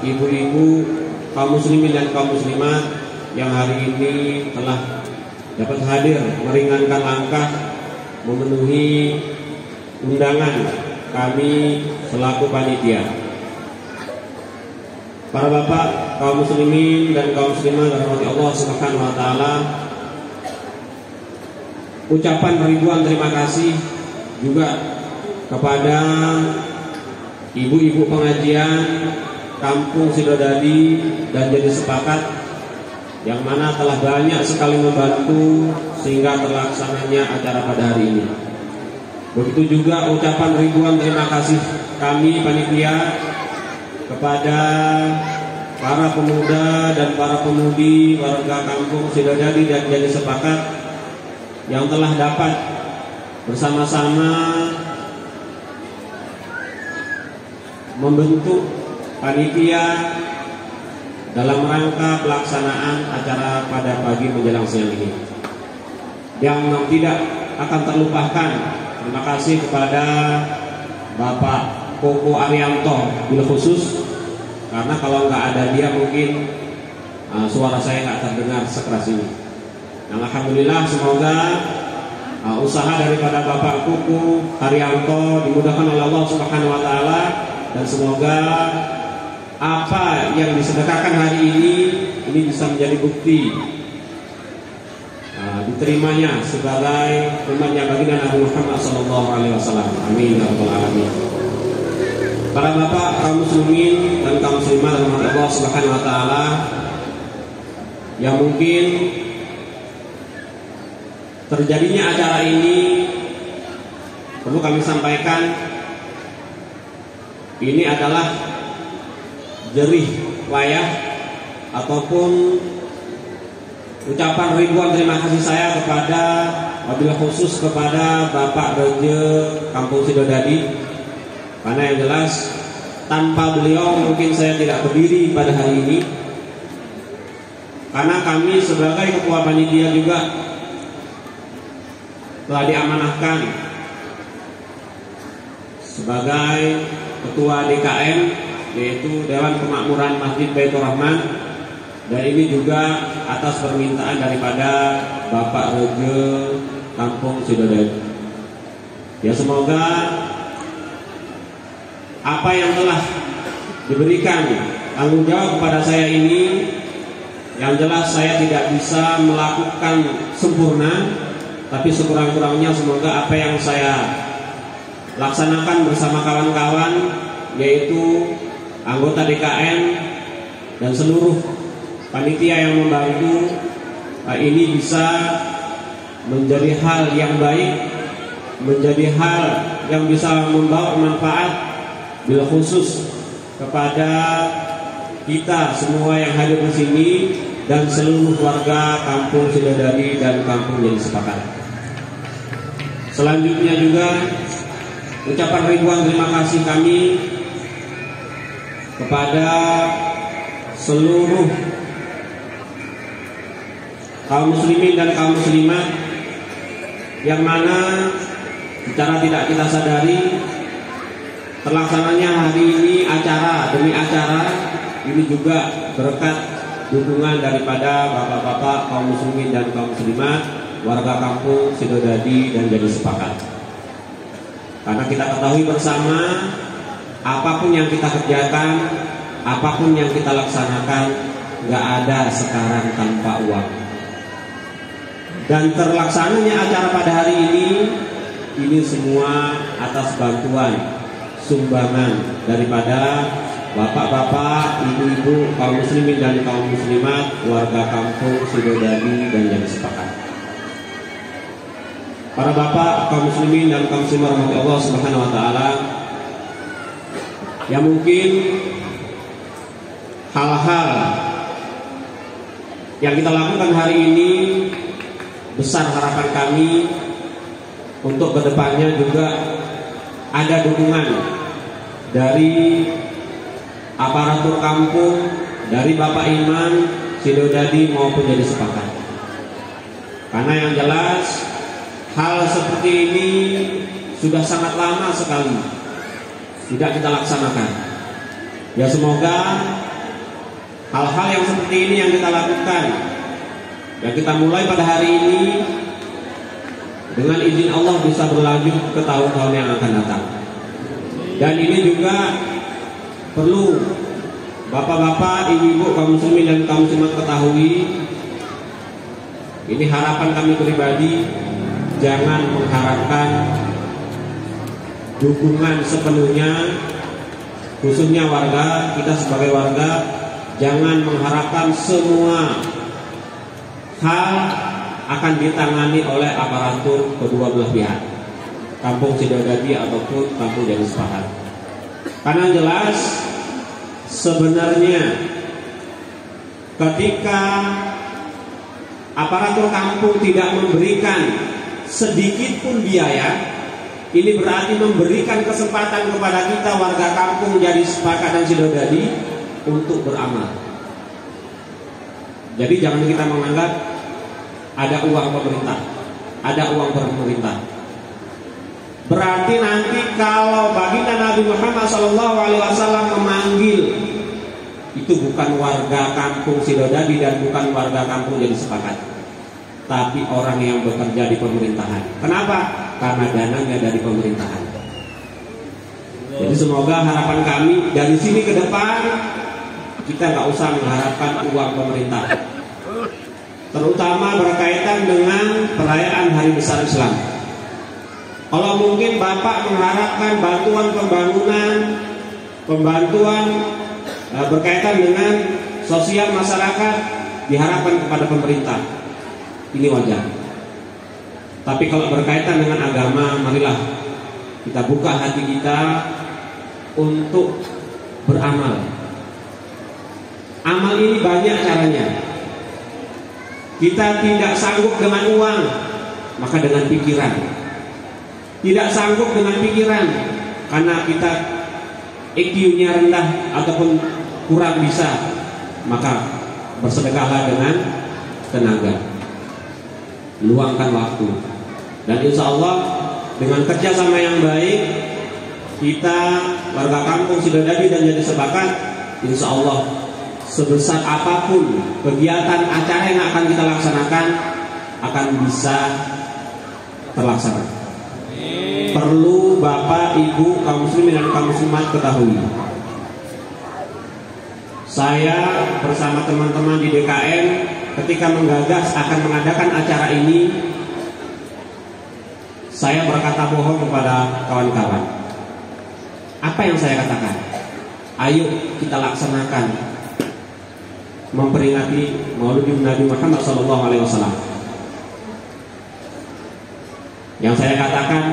ibu-ibu, kaum muslimin dan kaum muslimat yang hari ini telah dapat hadir meringankan langkah memenuhi undangan kami selaku panitia. Para bapak, kaum muslimin dan kaum muslimat rahmati Allah Subhanahu wa taala, ucapan ribuan terima kasih juga kepada ibu-ibu pengajian Kampung Sidodadi dan Jadi Sepakat yang mana telah banyak sekali membantu sehingga terlaksananya acara pada hari ini. Begitu juga ucapan ribuan terima kasih kami panitia kepada para pemuda dan para pemudi warga Kampung Sidodadi dan Jadi Sepakat yang telah dapat bersama-sama membentuk panitia dalam rangka pelaksanaan acara pada pagi menjelang siang ini. Yang tidak akan terlupakan, terima kasih kepada Bapak Koko Arianto bil khusus, karena kalau nggak ada dia mungkin suara saya nggak terdengar sekeras ini. Nah, alhamdulillah, semoga usaha daripada Bapak Koko Arianto dimudahkan oleh Allah Subhanahu Wa Taala, dan semoga apa yang disedekahkan hari ini bisa menjadi bukti diterimanya sebagai umatnya baginda Nabi Muhammad SAW. Amin ya rabbal alamin. Para bapak kaum muslimin dan kaum muslimat rahmat Allah Subhanahu Wa Taala yang mungkin terjadinya acara ini perlu kami sampaikan, ini adalah jerih payah ataupun ucapan ribuan terima kasih saya kepada wabillahi khusus kepada Bapak Raja Kampung Sidodadi, karena yang jelas tanpa beliau mungkin saya tidak berdiri pada hari ini, karena kami sebagai ketua panitia juga telah diamanahkan sebagai ketua DKM, yaitu Dewan Kemakmuran Masjid Baitur Rahman, dan ini juga atas permintaan daripada Bapak Raja Kampung Sidodadi. Ya, semoga apa yang telah diberikan tanggung jawab kepada saya ini, yang jelas saya tidak bisa melakukan sempurna, tapi sekurang-kurangnya semoga apa yang saya laksanakan bersama kawan-kawan, yaitu anggota DKM dan seluruh panitia yang membantu, ini bisa menjadi hal yang baik, menjadi hal yang bisa membawa manfaat bila khusus kepada kita semua yang hadir di sini dan seluruh warga Kampung Sidodadi dan Kampung Jadi Sepakat. Selanjutnya juga ucapan ribuan terima kasih kami kepada seluruh kaum muslimin dan kaum muslimat yang mana secara tidak kita sadari terlaksananya hari ini acara demi acara ini juga berkat dukungan daripada bapak-bapak kaum muslimin dan kaum muslimat warga Kampung Sidodadi dan Jadi Sepakat. Karena kita ketahui bersama, apapun yang kita kerjakan, apapun yang kita laksanakan, gak ada sekarang tanpa uang. Dan terlaksananya acara pada hari ini semua atas bantuan, sumbangan daripada bapak-bapak, ibu-ibu, kaum muslimin dan kaum muslimat, warga Kampung Sidodadi dan Jadi Sepakat. Para bapak, kaum muslimin dan kaum muslimat rahmati Allah Subhanahu Wa Taala, yang mungkin hal-hal yang kita lakukan hari ini besar harapan kami untuk kedepannya juga ada dukungan dari aparatur kampung, dari Bapak Imam Sidodadi maupun Jadi Sepakat. Karena yang jelas hal seperti ini sudah sangat lama sekali tidak kita laksanakan. Ya, semoga hal-hal yang seperti ini yang kita lakukan, yang kita mulai pada hari ini, dengan izin Allah bisa berlanjut ke tahun-tahun yang akan datang. Dan ini juga perlu bapak-bapak, ibu-ibu, kaum muslimin dan kaum muslimat ketahui, ini harapan kami pribadi, jangan mengharapkan dukungan sepenuhnya, khususnya warga. Kita sebagai warga jangan mengharapkan semua hal akan ditangani oleh aparatur kedua belah pihak, Kampung Sidodadi ataupun Kampung Jadi Sepakat. Karena jelas sebenarnya ketika aparatur kampung tidak memberikan sedikit pun biaya, ini berarti memberikan kesempatan kepada kita warga kampung Jadi Sepakat dan Sidodadi untuk beramal. Jadi jangan kita menganggap ada uang pemerintah, ada uang pemerintah. Berarti nanti kalau baginda Nabi Muhammad SAW memanggil, itu bukan warga kampung Sidodadi dan bukan warga kampung Jadi Sepakat, tapi orang yang bekerja di pemerintahan. Kenapa? Karena dananya dari pemerintahan. Jadi semoga harapan kami dari sini ke depan kita nggak usah mengharapkan uang pemerintah, terutama berkaitan dengan perayaan Hari Besar Islam. Kalau mungkin Bapak mengharapkan bantuan pembantuan berkaitan dengan sosial masyarakat, diharapkan kepada pemerintah, ini wajar. Tapi kalau berkaitan dengan agama, marilah kita buka hati kita untuk beramal. Amal ini banyak caranya. Kita tidak sanggup dengan uang, maka dengan pikiran. Tidak sanggup dengan pikiran karena kita IQ-nya rendah ataupun kurang bisa, maka bersedekahlah dengan tenaga, luangkan waktu. Dan insya Allah dengan kerjasama yang baik, kita warga kampung Sidodadi dan Jadi Sepakat, insya Allah sebesar apapun kegiatan acara yang akan kita laksanakan akan bisa terlaksana. Perlu Bapak, Ibu, kaum muslimin dan kaum muslimat ketahui, saya bersama teman-teman di DKM ketika menggagas akan mengadakan acara ini, saya berkata bohong kepada kawan-kawan. Apa yang saya katakan? Ayo kita laksanakan memperingati Maulid Nabi Muhammad SAW. Yang saya katakan,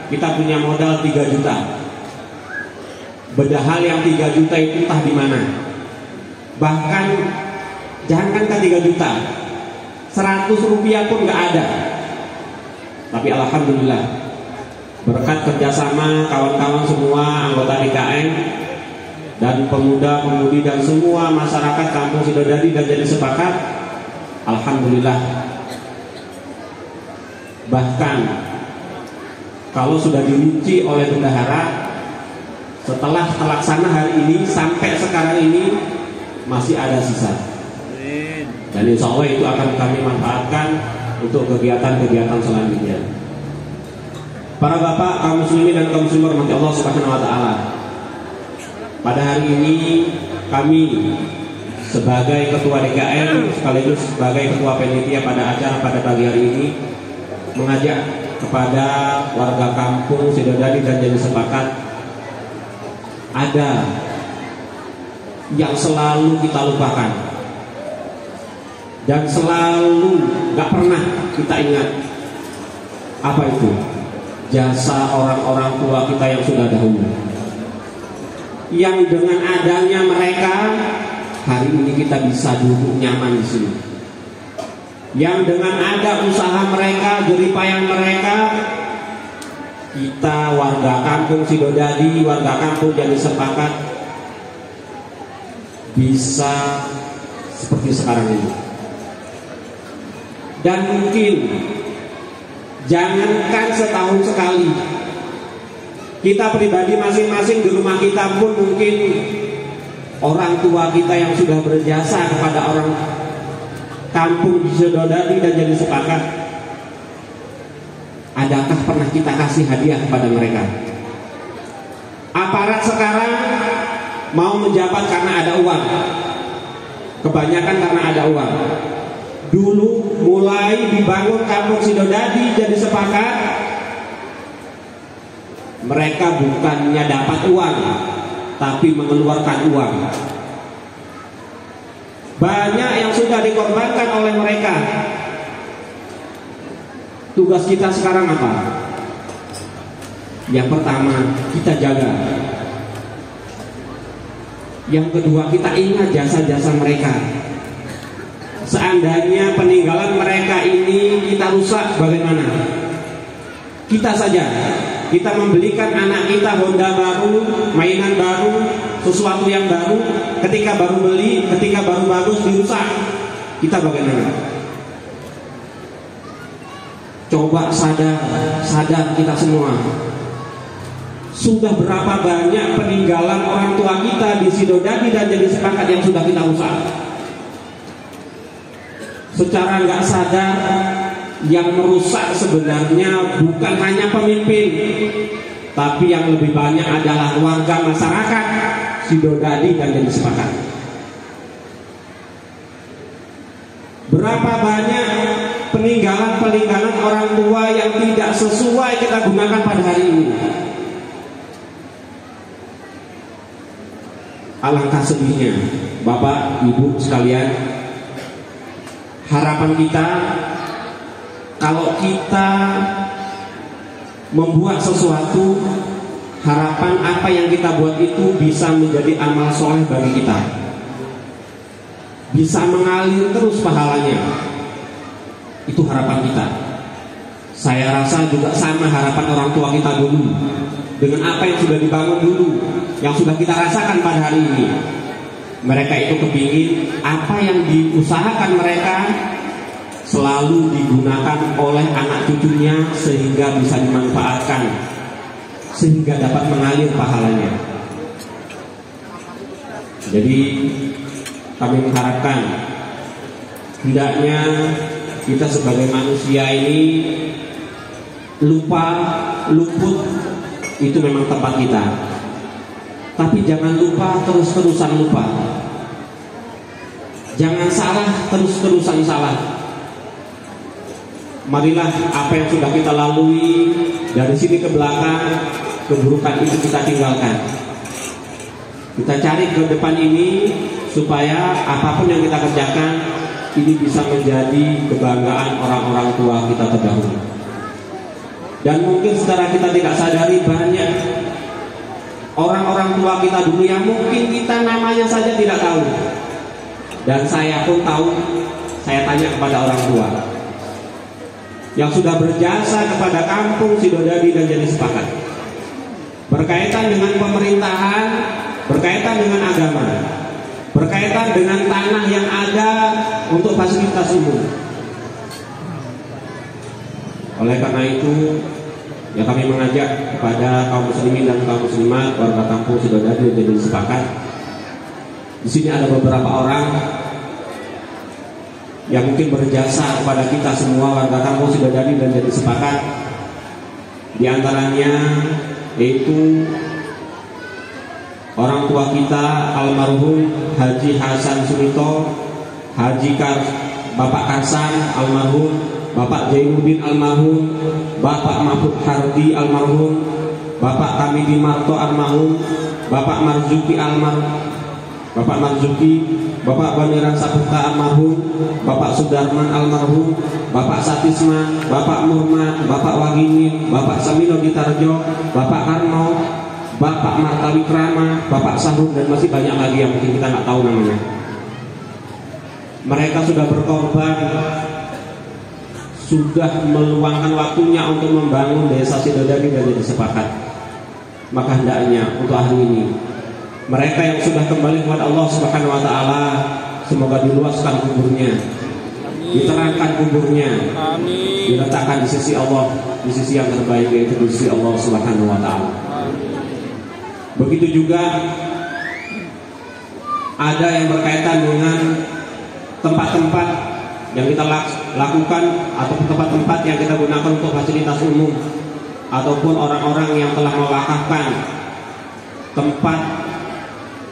kita punya modal 3 juta. Bedahal yang 3 juta itu entah di mana. Bahkan jangankan 3 juta, 100 rupiah pun nggak ada. Tapi alhamdulillah, berkat kerjasama kawan-kawan semua anggota DKM dan pemuda-pemudi dan semua masyarakat kampung Sidodadi dan Jadi Sepakat, alhamdulillah. Bahkan kalau sudah dirinci oleh bendahara, setelah terlaksana hari ini sampai sekarang ini masih ada sisa. Dan insya Allah itu akan kami manfaatkan untuk kegiatan-kegiatan selanjutnya. Para bapak, kaum muslimin dan kaum muslimah rahmati Allah Subhanahu wa taala. Pada hari ini kami sebagai ketua DKM sekaligus sebagai ketua panitia pada acara pada pagi hari ini mengajak kepada warga kampung Sidodadi dan Jadi Sepakat, ada yang selalu kita lupakan dan selalu gak pernah kita ingat. Apa itu? Jasa orang-orang tua kita yang sudah dahulu, yang dengan adanya mereka hari ini kita bisa duduk nyaman di sini. Yang dengan ada usaha mereka, jeripayah mereka, kita warga kampung Sidodadi, warga kampung Jadi Sepakat bisa seperti sekarang ini. Dan mungkin jangankan setahun sekali, kita pribadi masing-masing di rumah kita pun mungkin orang tua kita yang sudah berjasa kepada orang kampung Sidodadi dan Jadi Sepakat, adakah pernah kita kasih hadiah kepada mereka? Aparat sekarang mau menjabat karena ada uang, kebanyakan karena ada uang. Dulu mulai dibangun kampung Sidodadi Jadi Sepakat, Mereka bukannya dapat uang, tapi mengeluarkan uang. Banyak yang sudah dikorbankan oleh mereka. Tugas kita sekarang apa? Yang pertama, kita jaga. Yang kedua, kita ingat jasa-jasa mereka. Seandainya peninggalan mereka ini kita rusak, bagaimana? Kita saja, kita membelikan anak kita Honda baru, mainan baru, sesuatu yang baru, ketika baru beli, ketika baru bagus dirusak, kita bagaimana? Coba sadar kita semua. Sudah berapa banyak peninggalan orang tua kita di Sidodadi dan Jadi Sepakat yang sudah kita rusak. Secara nggak sadar, yang merusak sebenarnya bukan hanya pemimpin, tapi yang lebih banyak adalah warga masyarakat Sidodadi dan Jadi Sepakat. Berapa banyak peninggalan orang tua yang tidak sesuai kita gunakan pada hari ini. Alangkah sedihnya, Bapak, Ibu sekalian, harapan kita kalau kita membuat sesuatu, harapan apa yang kita buat itu bisa menjadi amal soleh bagi kita, bisa mengalir terus pahalanya. Itu harapan kita. Saya rasa juga sama harapan orang tua kita dulu, dengan apa yang sudah dibangun dulu, yang sudah kita rasakan pada hari ini. Mereka itu kepingin apa yang diusahakan mereka selalu digunakan oleh anak cucunya, sehingga bisa dimanfaatkan, sehingga dapat mengalir pahalanya. Jadi kami mengharapkan hendaknya kita sebagai manusia ini luput itu memang tempat kita, tapi jangan lupa terus-terusan lupa. Jangan salah terus-terusan salah. Marilah apa yang sudah kita lalui dari sini ke belakang, keburukan itu kita tinggalkan. Kita cari ke depan ini supaya apapun yang kita kerjakan ini bisa menjadi kebanggaan orang-orang tua kita terdahulu. Dan mungkin secara kita tidak sadari banyak orang-orang tua kita dulu yang mungkin kita namanya saja tidak tahu. Dan saya pun tahu, saya tanya kepada orang tua yang sudah berjasa kepada kampung Sidodadi dan Jadi Sepakat, berkaitan dengan pemerintahan, berkaitan dengan agama, berkaitan dengan tanah yang ada untuk fasilitas umum. Oleh karena itu, ya kami mengajak kepada kaum muslimin dan kaum muslimat warga kampung Sidodadi dan Jadi Sepakat. Di sini ada beberapa orang yang mungkin berjasa kepada kita semua warga kampung Sidodadi dan Jadi Sepakat. Di antaranya yaitu orang tua kita almarhum Haji Hasan Sumito, Bapak Karsan almarhum, Bapak Jainuddin almarhum, Bapak Mahfud Hardi almarhum, Bapak Kamidi Marto almarhum, Bapak Marzuki Bapak Baniran Saputra almarhum, Bapak Sudarman almarhum, Bapak Satisma, Bapak Murma, Bapak Waginin, Bapak Samino Ditarjo, Bapak Karno, Bapak Martawikrama, Bapak Sahrul, dan masih banyak lagi yang mungkin kita nggak tahu namanya. Mereka sudah berkorban, sudah meluangkan waktunya untuk membangun desa Sidodadi dan Jadi Sepakat. Maka hendaknya untuk hari ini mereka yang sudah kembali kepada Allah Subhanahu wa taala, semoga diluaskan kuburnya, diterangkan kuburnya, diletakkan di sisi Allah, di sisi yang terbaik, yaitu di sisi Allah Subhanahu wa taala. Begitu juga ada yang berkaitan dengan tempat-tempat yang kita lakukan atau tempat-tempat yang kita gunakan untuk fasilitas umum, ataupun orang-orang yang telah mewakafkan tempat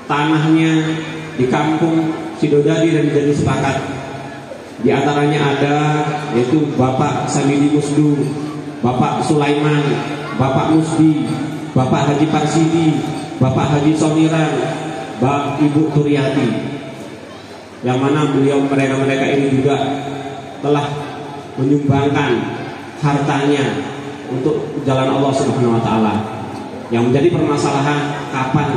tanahnya di kampung Sidodadi dan Jadi Sepakat. Di antaranya ada yaitu Bapak Samidi Musdu, Bapak Sulaiman, Bapak Musdi, Bapak Haji Parsidi, Bapak Haji Soniran, Ibu Turyati, yang mana mereka ini juga telah menyumbangkan hartanya untuk jalan Allah Subhanahu wa taala. Yang menjadi permasalahan, kapan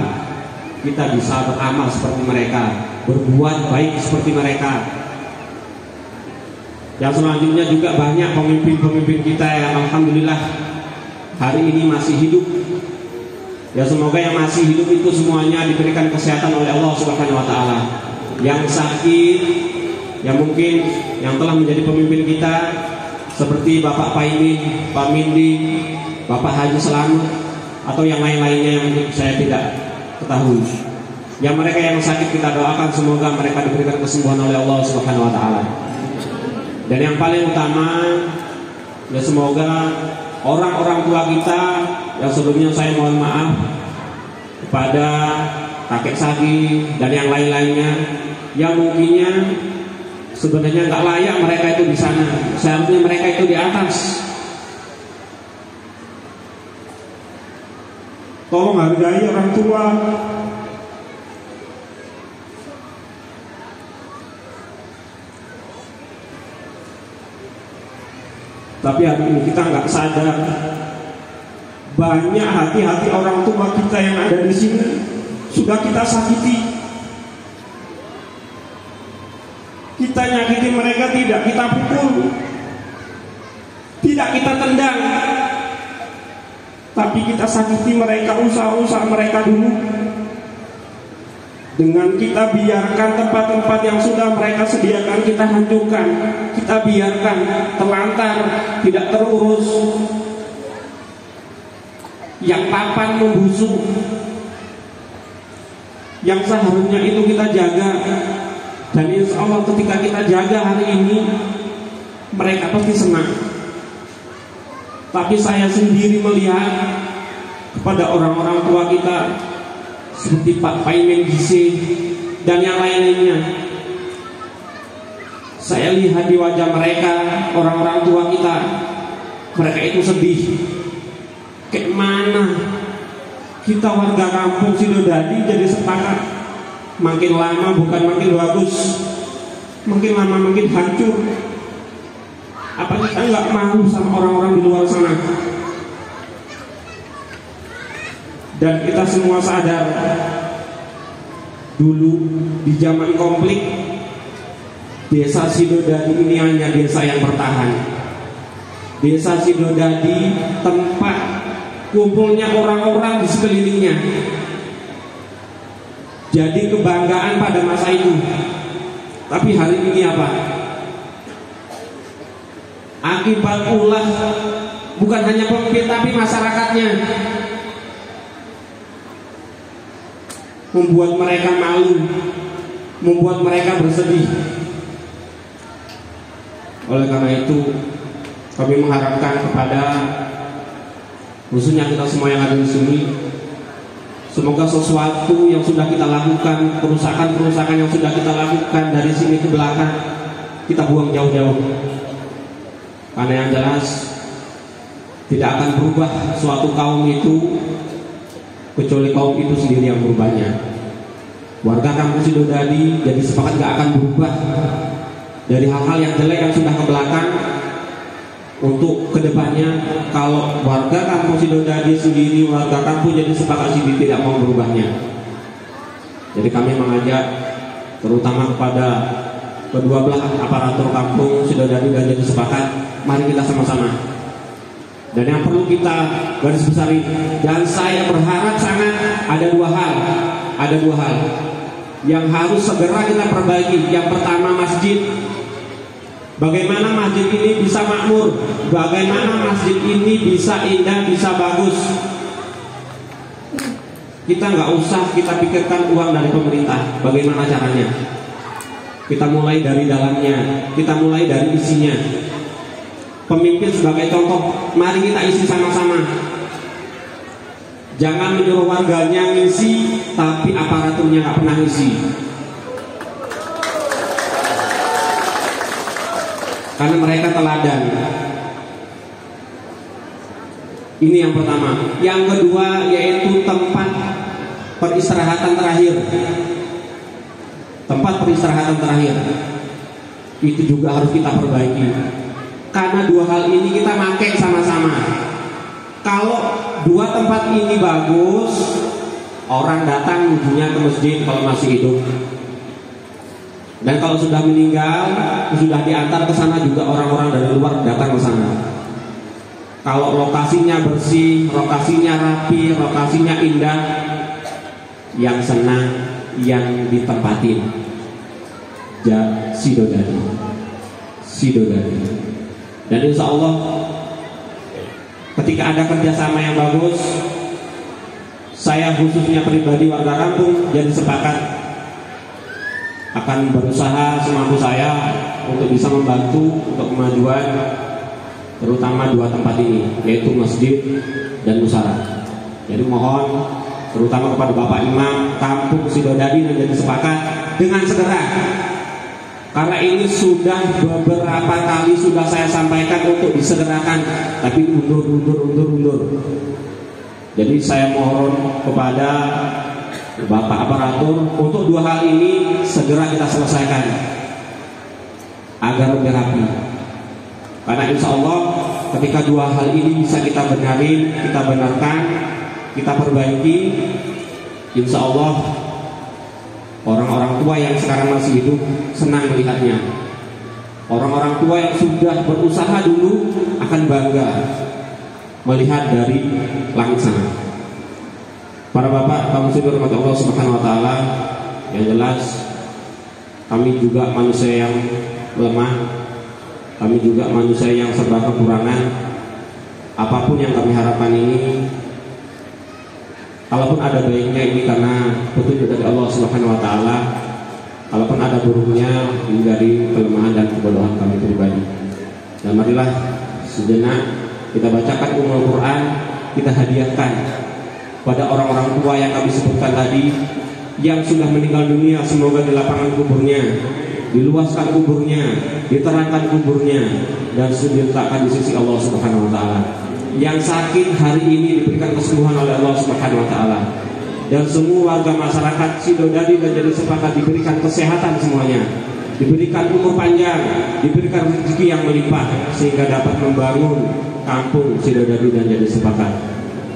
kita bisa beramal seperti mereka, berbuat baik seperti mereka. Yang selanjutnya juga banyak pemimpin-pemimpin kita yang alhamdulillah hari ini masih hidup. Ya, semoga yang masih hidup itu semuanya diberikan kesehatan oleh Allah Subhanahu wa taala. Yang sakit, yang mungkin yang telah menjadi pemimpin kita seperti Bapak Paimin, Pak Mindi, Bapak Haji Selamat, atau yang lain-lainnya yang saya tidak ketahui. Yang mereka yang sakit kita doakan semoga mereka diberikan kesembuhan oleh Allah Subhanahu wa taala. Dan yang paling utama, ya semoga orang-orang tua kita yang sebelumnya saya mohon maaf kepada kakek Sagi dan yang lain-lainnya yang mungkinnya sebenarnya nggak layak mereka itu di sana, seharusnya mereka itu di atas. Tolong hargai orang tua. Tapi hari ini kita nggak sadar banyak hati-hati orang tua kita yang ada di sini sudah kita sakiti. Kita nyakiti mereka tidak kita pukul, tidak kita tendang, tapi kita sakiti mereka, usaha-usaha mereka dulu. Dengan kita biarkan tempat-tempat yang sudah mereka sediakan kita hancurkan, kita biarkan terlantar, tidak terurus, yang papan membusuk, yang seharusnya itu kita jaga. Dan insya Allah ketika kita jaga hari ini, mereka pasti senang. Tapi saya sendiri melihat kepada orang-orang tua kita seperti Pak Paimin Gise dan yang lain-lainnya, saya lihat di wajah mereka, orang-orang tua kita, mereka itu sedih. Kayak mana kita warga kampung Sidodadi jadi sepakat, makin lama bukan makin bagus, makin lama makin hancur. Apa kita nggak mau sama orang-orang di luar sana? Dan kita semua sadar, dulu di zaman konflik, desa Sidodadi ini hanya desa yang bertahan. Desa Sidodadi tempat kumpulnya orang-orang di sekelilingnya. Jadi kebanggaan pada masa itu. Tapi hari ini apa? Akibat ulah bukan hanya pemimpin tapi masyarakatnya, membuat mereka malu, membuat mereka bersedih. Oleh karena itu kami mengharapkan kepada khususnya kita semua yang ada di sini, semoga sesuatu yang sudah kita lakukan, kerusakan-kerusakan yang sudah kita lakukan dari sini ke belakang, kita buang jauh-jauh. Karena yang jelas tidak akan berubah suatu kaum itu kecuali kaum itu sendiri yang berubahnya. Warga kampung Sidodadi jadi sepakat gak akan berubah dari hal-hal yang jelek yang sudah ke belakang. Untuk kedepannya, kalau warga kampung Sidodadi sendiri, warga kampung jadi sepakat sendiri tidak mau berubahnya. Jadi kami mengajak terutama kepada kedua belah aparatur kampung Sidodadi dan jadi sepakat, mari kita sama-sama. Dan yang perlu kita garis besari, dan saya berharap sangat ada dua hal yang harus segera kita perbaiki. Yang pertama, masjid. Bagaimana masjid ini bisa makmur, bagaimana masjid ini bisa indah, bisa bagus. Kita nggak usah kita pikirkan uang dari pemerintah, bagaimana caranya. Kita mulai dari dalamnya, kita mulai dari isinya. Pemimpin sebagai contoh, mari kita isi sama-sama. Jangan menyuruh warganya ngisi, tapi aparaturnya nggak pernah ngisi. Karena mereka teladan. Ini yang pertama. Yang kedua yaitu tempat peristirahatan terakhir. Tempat peristirahatan terakhir itu juga harus kita perbaiki. Karena dua hal ini kita pakai sama-sama. Kalau dua tempat ini bagus, orang datang ujungnya ke masjid kalau masih hidup. Dan kalau sudah meninggal, sudah diantar ke sana juga orang-orang dari luar datang ke sana. Kalau lokasinya bersih, lokasinya rapi, lokasinya indah, yang senang yang ditempatin. Sidodadi. Dan insya Allah ketika ada kerjasama yang bagus, saya khususnya pribadi warga kampung jadi sepakat akan berusaha semampu saya untuk bisa membantu untuk kemajuan terutama dua tempat ini, yaitu masjid dan musara. Jadi mohon terutama kepada Bapak Imam Kampung Sidodadi dan jadi sepakat dengan segera, karena ini sudah beberapa kali sudah saya sampaikan untuk disegerakan, tapi undur. Jadi saya mohon kepada Bapak aparatur untuk dua hal ini segera kita selesaikan agar lebih rapi. Karena insya Allah ketika dua hal ini bisa kita benarin, kita benarkan, kita perbaiki, insya Allah orang-orang tua yang sekarang masih hidup senang melihatnya. Orang-orang tua yang sudah berusaha dulu akan bangga melihat dari langit sana. Para bapak, kaum muslimin rahmati Allah Subhanahu wa taala, yang jelas kami juga manusia yang lemah. Kami juga manusia yang serba kekurangan. Apapun yang kami harapkan ini, kalaupun ada baiknya ini karena petunjuk dari Allah Subhanahu wa taala, kalaupun ada buruknya ini dari kelemahan dan kebodohan kami pribadi. Dan marilah sejenak kita bacakan Ummul Quran, kita hadiahkan pada orang-orang tua yang kami sebutkan tadi yang sudah meninggal dunia, semoga di lapangan kuburnya diluaskan kuburnya, diterangkan kuburnya, dan diletakkan di sisi Allah Subhanahu wa taala. Yang sakit hari ini diberikan kesembuhan oleh Allah Subhanahu wa taala. Dan semua warga masyarakat Sidodadi dan jadi sepakat diberikan kesehatan semuanya. Diberikan umur panjang, diberikan rezeki yang melimpah sehingga dapat membangun kampung Sidodadi dan jadi sepakat.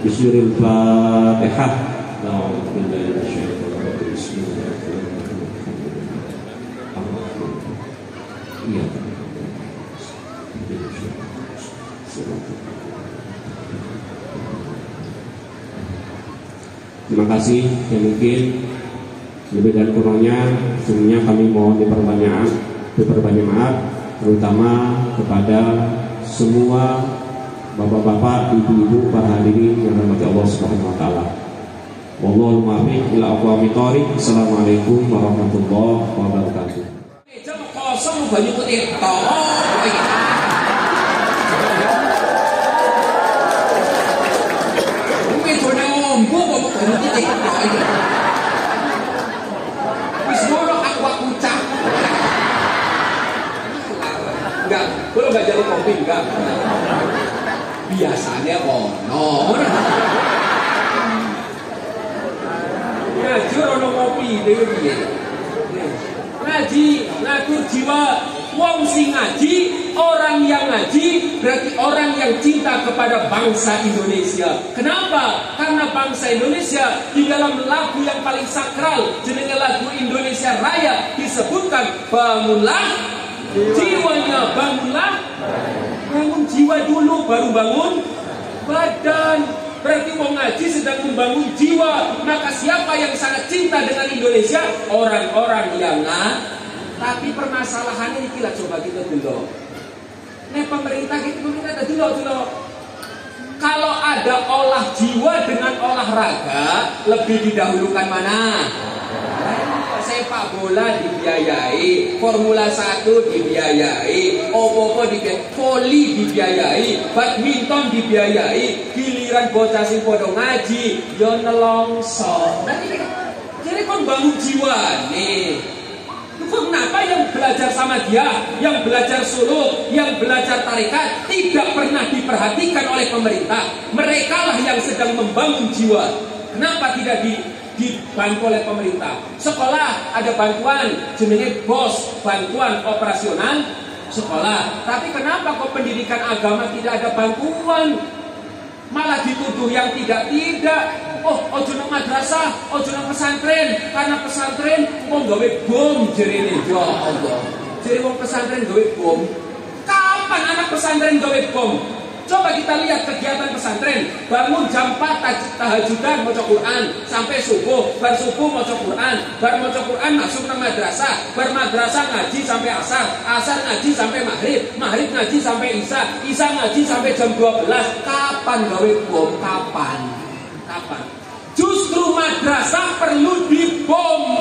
Bismillahirrahmanirrahim. Terima kasih. Yang mungkin lebih dan kurangnya semuanya kami mohon diperbanyak maaf, terutama kepada semua bapak-bapak, ibu-ibu, para hadirin yang dirahmati Allah Subhanahu wa taala. Wallahu muwaffiq ila aqwamit thoriq. Assalamualaikum warahmatullahi wabarakatuh. Jam kosong banyak putih tolong. Enggak, kalau nggak jadi kopi enggak. Biasanya ono. Ngaji ono kopi dhewe piye. Ngaji ngatur jiwa wong sing ngaji, orang yang ngaji berarti orang yang cinta kepada bangsa Indonesia. Kenapa? Karena bangsa Indonesia di dalam lagu yang paling sakral jenenge lagu Indonesia Raya disebutkan bangunlah jiwanya, bangunlah. Bangun jiwa dulu baru bangun badan. Berarti wong ngaji sedang membangun jiwa. Maka siapa yang sangat cinta dengan Indonesia? Orang-orang yang tapi permasalahannya ini coba kita dulu. Nih pemerintah itu kita dulu. Kalau ada olah jiwa dengan olahraga, lebih didahulukan mana? Sepak bola dibiayai, Formula 1 dibiayai, opo-opo dibiayai, voli dibiayai, badminton dibiayai, giliran bocah sing padha ngaji yo nelongso. Jadi kon bangun jiwa nih. Kenapa yang belajar sama dia, yang belajar suluk, yang belajar tarekat tidak pernah diperhatikan oleh pemerintah. Mereka lah yang sedang membangun jiwa. Kenapa tidak dibantu oleh pemerintah? Sekolah ada bantuan, jenenge BOS, bantuan operasional sekolah. Tapi kenapa kok pendidikan agama tidak ada bantuan? Malah dituduh yang tidak. Oh, ojo nang madrasah, ojo nang pesantren, karena pesantren wong gawe bom jerene. Ya Allah. Jere wong pesantren gawe bom. Kapan anak pesantren gawe bom? Coba kita lihat kegiatan pesantren. Bangun jam 4 tahajudan maca Quran sampai subuh, bar subuh maca Quran, bar maca Quran masuk nang madrasah, bar madrasah ngaji sampai asar, asar ngaji sampai maghrib, maghrib ngaji sampai isya, isya ngaji sampai jam 12. Kapan gawe bom? Kapan? Justru madrasah perlu dibom.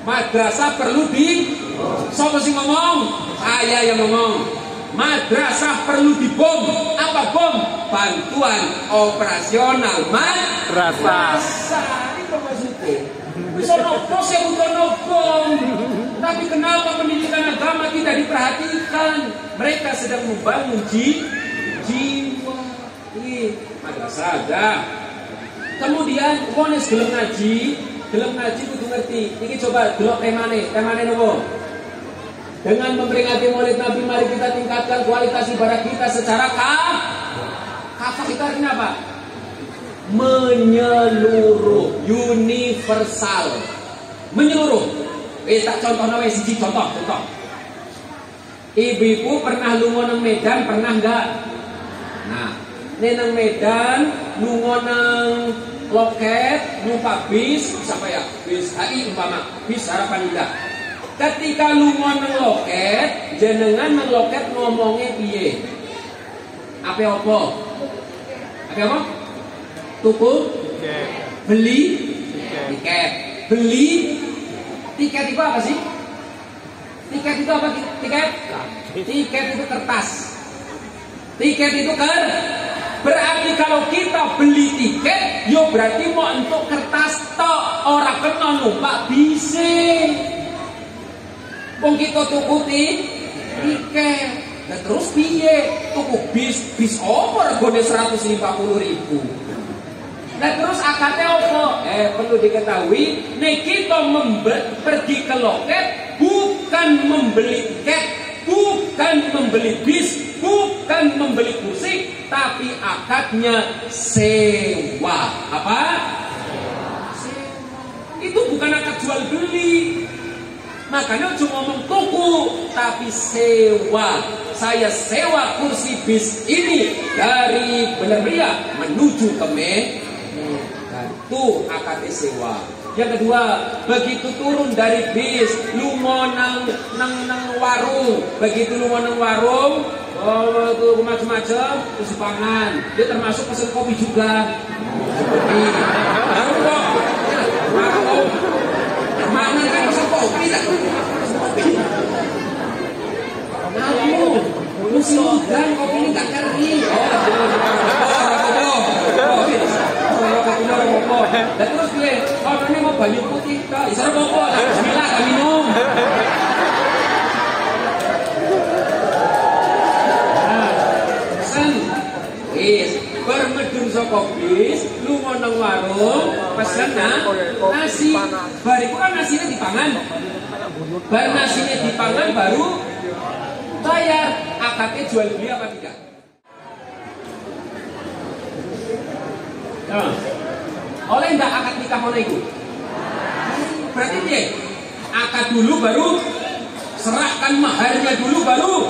Madrasah perlu dibom. Siapa sih ngomong? Saya yang ngomong. Madrasah perlu dibom. Apa bom? Bantuan operasional madrasah. Itu maksudnya. Bisa nopo sih bukan bom. Tapi kenapa pendidikan agama tidak diperhatikan? Mereka sedang membangun jiwa. Ini madrasah ada. Kemudian kones gelem ngaji kudu ngerti. Ini coba delok temane nopo? Dengan memperingati Maulid Nabi, mari kita tingkatkan kualitas ibadah kita secara kafah. Itu artinya apa? Menyeluruh, universal. Menyeluruh. Tak contohnya siji contoh. Ibu-ibu pernah lunga nang Medan, pernah enggak? Nah, nang Medan lunga nang loket, numpak bis, siapa ya? Bis HI umpama, bis Harapan Indah. Ketika lunga nang loket, jenengan nang loket ngomongnya piye? Apa? Tuku? Beli? Tiket. Beli? Tiket itu apa sih? Tiket itu apa? Tiket itu kertas. Tiket itu berarti kalau kita beli tiket, yo berarti mau untuk kertas tok, orang kena numpak bise. Wong kita tuku tiket, nah terus piye? Tuku bis apa regane 150.000. Nah terus akadnya apa? Perlu diketahui, nek kita pergi ke loket bukan membeli tiket, bukan membeli bis, bukan membeli kursi, tapi akadnya sewa. Apa? Sewa. Itu bukan akad jual beli. Makanya cuma ngomong tuku, tapi sewa. Saya sewa kursi bis ini dari Beneria menuju ke Medan. Itu akad sewa. Yang kedua, begitu turun dari bis, lunga nang warung. Begitu lunga nang warung, tuh macam-macam, terus pangan. Dia termasuk pesen kopi juga. Kopi. Warung. Mangan kan pesen kopi lah. Lu silakan kopi ini tak kering. Dan terus dia, ini mau banyu putih tak? Isar bobo, bismillah kami minum. Pesen, bermedun saka bis, lu nang warung, pesen nasi. Bariku kan nasinya dipangan. Bar nasinya dipangan baru bayar. Akadnya jual beli apa tidak? Oleh enggak akad nikah mana itu? Berarti dia akad dulu baru serahkan maharnya dulu baru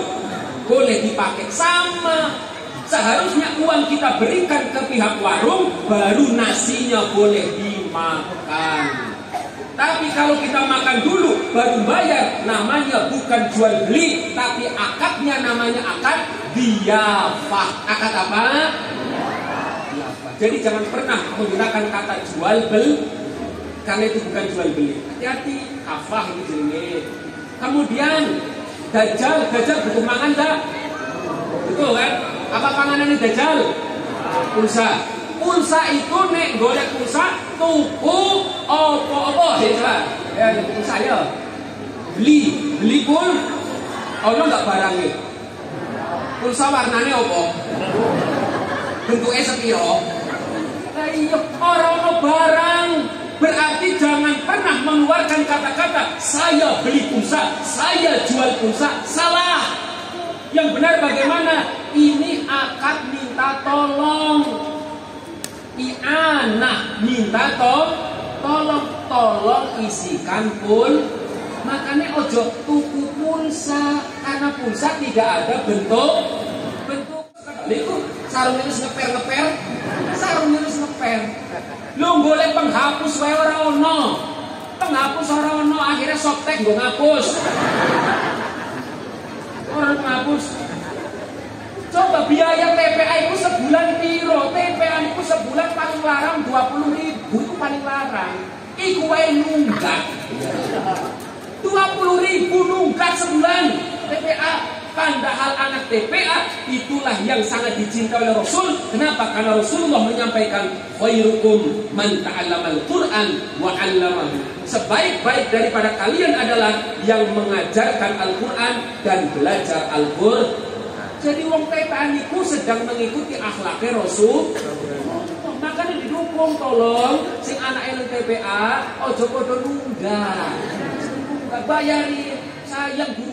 boleh dipakai. Sama seharusnya uang kita berikan ke pihak warung baru nasinya boleh dimakan. Tapi kalau kita makan dulu baru bayar, namanya bukan jual beli, tapi akadnya namanya akad diyafah. Akad apa? Jadi jangan pernah menggunakan kata jual beli, karena itu bukan jual beli. Hati-hati, kafah itu jenenge. Kemudian dajjal butuh mangan tak? Betul kan? Apa panganannya dajjal? Pulsa. Pulsa itu nek golek pulsa tuku apa-apa ya coba. Ya pulsa ya. beli pul ono nggak barangnya pulsa warnanya apa bentuknya sepiro nah iya orang barang berarti jangan pernah mengeluarkan kata-kata saya beli pulsa, saya jual pulsa, salah. Yang benar bagaimana? Ini akad minta tolong, i'anah minta tolong isikan pun. Makanya ojo tuku pulsa karena pulsa tidak ada bentuk. Liku sarung ini ngeper, sarung ini ngeper. Lu boleh penghapus wae ora ono. Penghapus ora ono, akhirnya softtek nggo ngapus. Orang penghapus. Coba biaya TPA itu sebulan piro? TPA itu sebulan paling larang 20.000 itu paling larang. Iku wae nunggak. 20.000 nunggak sebulan TPA. Padahal anak TPA itulah yang sangat dicintai oleh Rasul. Kenapa? Karena Rasulullah menyampaikan khairukum man ta'allamal Qur'an wa 'allamahu. Sebaik-baik daripada kalian adalah yang mengajarkan Al-Qur'an dan belajar Al-Qur'an. Jadi wong TPA niku sedang mengikuti akhlaknya Rasul. Makanya didukung tolong sing anake nang TPA ojo padha nunggak. Bayari sayang guru